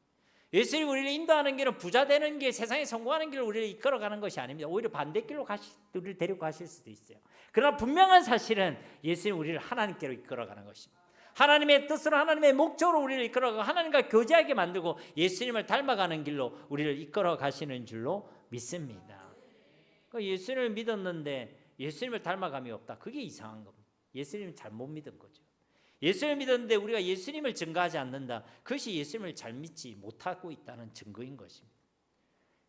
예수님이 우리를 인도하는 길은 부자 되는 길, 세상에 성공하는 길을 우리를 이끌어가는 것이 아닙니다. 오히려 반대길로 우리를 데리고 가실 수도 있어요. 그러나 분명한 사실은 예수님이 우리를 하나님께로 이끌어가는 것입니다. 하나님의 뜻으로, 하나님의 목적으로 우리를 이끌어가고 하나님과 교제하게 만들고 예수님을 닮아가는 길로 우리를 이끌어가시는 줄로 믿습니다. 예수님을 믿었는데 예수님을 닮아감이 없다. 그게 이상한 겁니다. 예수님을 잘못 믿은 거죠. 예수님을 믿었는데 우리가 예수님을 증거하지 않는다. 그것이 예수님을 잘 믿지 못하고 있다는 증거인 것입니다.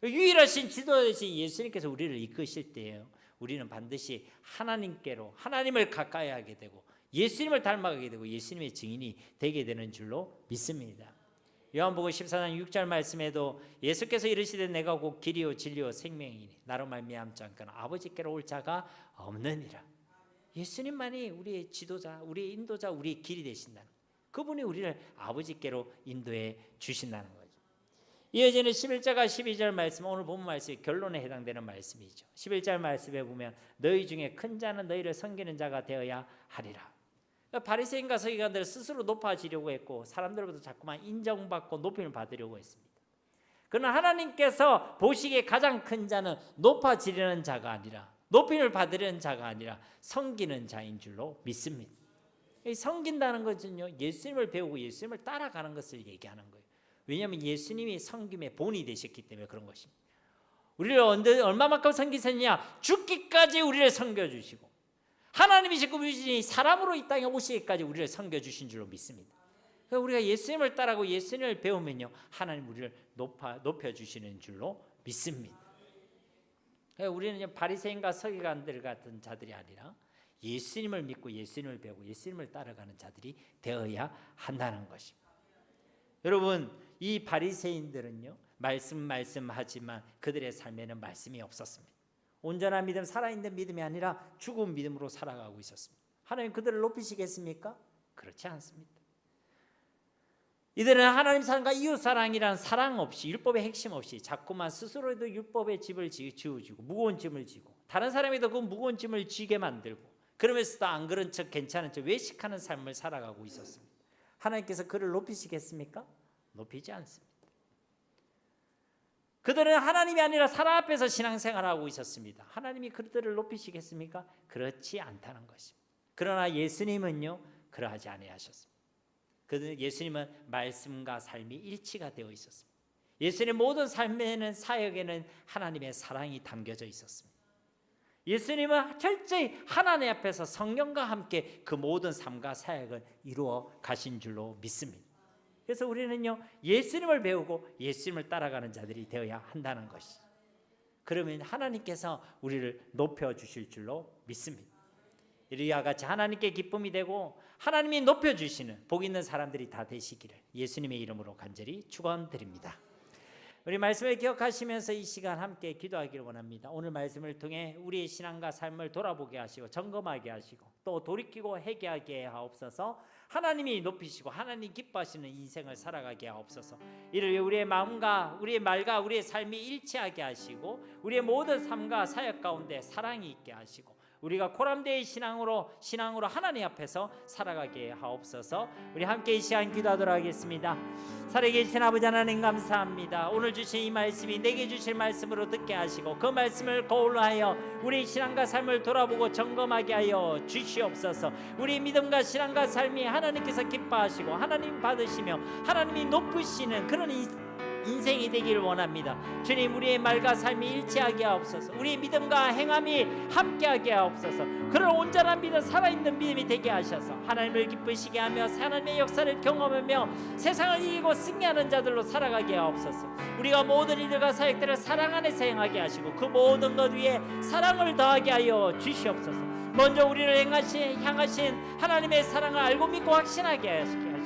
유일하신 지도자이신 예수님께서 우리를 이끄실 때에요, 우리는 반드시 하나님께로, 하나님을 가까이 하게 되고 예수님을 닮아가게 되고 예수님의 증인이 되게 되는 줄로 믿습니다. 요한복음 14장 6절 말씀에도 예수께서 이르시되 내가 곧 길이요 진리요 생명이니 나로 말미암지 않거나 아버지께로 올 자가 없느니라. 예수님만이 우리의 지도자, 우리의 인도자, 우리의 길이 되신다는, 그분이 우리를 아버지께로 인도해 주신다는 거죠. 이어지는 11절과 12절 말씀, 오늘 본 말씀이 결론에 해당되는 말씀이죠. 11절 말씀에 보면 너희 중에 큰 자는 너희를 섬기는 자가 되어야 하리라. 바리새인과 서기관들 스스로 높아지려고 했고 사람들로부터 자꾸만 인정받고 높임을 받으려고 했습니다. 그러나 하나님께서 보시기에 가장 큰 자는 높아지려는 자가 아니라, 높임을 받으려는 자가 아니라 섬기는 자인 줄로 믿습니다. 섬긴다는 것은요, 예수님을 배우고 예수님을 따라가는 것을 얘기하는 거예요. 왜냐하면 예수님이 섬김의 본이 되셨기 때문에 그런 것입니다. 우리를 얼마만큼 섬기셨냐? 죽기까지 우리를 섬겨주시고 하나님이신 그 유진이 사람으로 이 땅에 오시기까지 우리를 섬겨주신 줄로 믿습니다. 그러니까 우리가 예수님을 따라고 예수님을 배우면요, 하나님 우리를 높여주시는 줄로 믿습니다. 그러니까 우리는 바리새인과 서기관들 같은 자들이 아니라 예수님을 믿고 예수님을 배우고 예수님을 따라가는 자들이 되어야 한다는 것입니다. 여러분, 이 바리새인들은요, 말씀하지만 그들의 삶에는 말씀이 없었습니다. 온전한 믿음, 살아있는 믿음이 아니라 죽은 믿음으로 살아가고 있었습니다. 하나님 그들을 높이시겠습니까? 그렇지 않습니다. 이들은 하나님 사랑과 이웃 사랑이란 사랑 없이, 율법의 핵심 없이 자꾸만 스스로도 율법의 집을 지어주고 무거운 짐을 지고 다른 사람에도 그 무거운 짐을 지게 만들고 그러면서도 안 그런 척 괜찮은 척 외식하는 삶을 살아가고 있었습니다. 하나님께서 그를 높이시겠습니까? 높이지 않습니다. 그들은 하나님이 아니라 사람 앞에서 신앙생활하고 있었습니다. 하나님이 그들을 높이시겠습니까? 그렇지 않다는 것입니다. 그러나 예수님은요, 그러하지 아니하셨습니다. 예수님은 말씀과 삶이 일치가 되어 있었습니다. 예수님의 모든 삶에는, 사역에는 하나님의 사랑이 담겨져 있었습니다. 예수님은 철저히 하나님 앞에서 성령과 함께 그 모든 삶과 사역을 이루어 가신 줄로 믿습니다. 그래서 우리는요, 예수님을 배우고 예수님을 따라가는 자들이 되어야 한다는 것이, 그러면 하나님께서 우리를 높여주실 줄로 믿습니다. 이와 같이 하나님께 기쁨이 되고 하나님이 높여주시는 복 있는 사람들이 다 되시기를 예수님의 이름으로 간절히 축원드립니다. 우리 말씀을 기억하시면서 이 시간 함께 기도하기를 원합니다. 오늘 말씀을 통해 우리의 신앙과 삶을 돌아보게 하시고 점검하게 하시고 또 돌이키고 회개하게 하옵소서. 하나님이 높이시고 하나님 기뻐하시는 인생을 살아가게 하옵소서. 이를 위해 우리의 마음과 우리의 말과 우리의 삶이 일치하게 하시고 우리의 모든 삶과 사역 가운데 사랑이 있게 하시고 우리가 코람데의 신앙으로 하나님 앞에서 살아가게 하옵소서. 우리 함께 이 시간 기도하도록 하겠습니다. 살아계신 아버지 하나님 감사합니다. 오늘 주신 이 말씀이 내게 주실 말씀으로 듣게 하시고 그 말씀을 거울로 하여 우리 신앙과 삶을 돌아보고 점검하게 하여 주시옵소서. 우리 믿음과 신앙과 삶이 하나님께서 기뻐하시고 하나님 받으시며 하나님이 높으시는 그런 인생이 되기를 원합니다. 주님, 우리의 말과 삶이 일치하게 하옵소서. 우리의 믿음과 행함이 함께하게 하옵소서. 그런 온전한 믿음, 살아있는 믿음이 되게 하셔서 하나님을 기쁘시게 하며 하나님의 역사를 경험하며 세상을 이기고 승리하는 자들로 살아가게 하옵소서. 우리가 모든 이들과 사역들을 사랑 안에서 행하게 하시고 그 모든 것 위에 사랑을 더하게 하여 주시옵소서. 먼저 우리를 향하신 하나님의 사랑을 알고 믿고 확신하게 하시고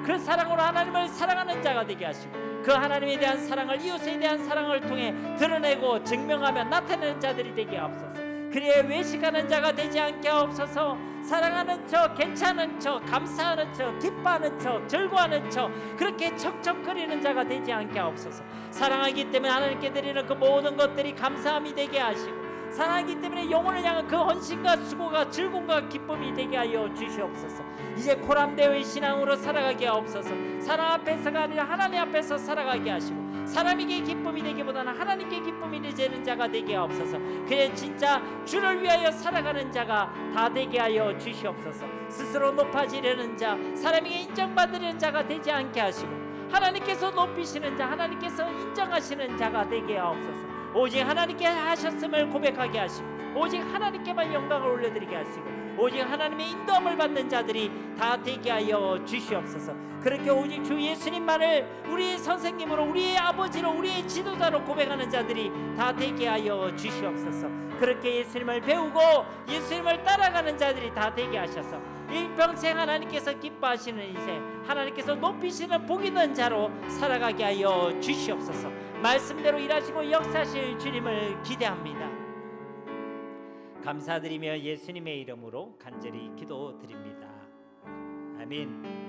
그 사랑으로 하나님을 사랑하는 자가 되게 하시고 그 하나님에 대한 사랑을 이웃에 대한 사랑을 통해 드러내고 증명하며 나타내는 자들이 되게 하옵소서. 그리하여 외식하는 자가 되지 않게 하옵소서. 사랑하는 척, 괜찮은 척, 감사하는 척, 기뻐하는 척, 즐거워하는 척 그렇게 척척거리는 자가 되지 않게 하옵소서. 사랑하기 때문에 하나님께 드리는 그 모든 것들이 감사함이 되게 하시고 사랑하기 때문에 영혼을 향한 그 헌신과 수고가 즐거움과 기쁨이 되게 하여 주시옵소서. 이제 코람데오의 신앙으로 살아가게 하옵소서. 사람 앞에서가 아니라 하나님 앞에서 살아가게 하시고 사람에게 기쁨이 되기보다는 하나님께 기쁨이 되는 자가 되게 하옵소서. 그래 진짜 주를 위하여 살아가는 자가 다 되게 하여 주시옵소서. 스스로 높아지려는 자, 사람에게 인정받으려는 자가 되지 않게 하시고 하나님께서 높이시는 자, 하나님께서 인정하시는 자가 되게 하옵소서. 오직 하나님께 하셨음을 고백하게 하시고 오직 하나님께만 영광을 올려드리게 하시고 오직 하나님의 인도함을 받는 자들이 다 되게 하여 주시옵소서. 그렇게 오직 주 예수님만을 우리의 선생님으로 우리의 아버지로 우리의 지도자로 고백하는 자들이 다 되게 하여 주시옵소서. 그렇게 예수님을 배우고 예수님을 따라가는 자들이 다 되게 하셔서 일평생 하나님께서 기뻐하시는 인생, 하나님께서 높이시는 복 있는 자로 살아가게 하여 주시옵소서. 말씀대로 일하시고 역사하실 주님을 기대합니다. 감사드리며 예수님의 이름으로 간절히 기도드립니다. 아멘.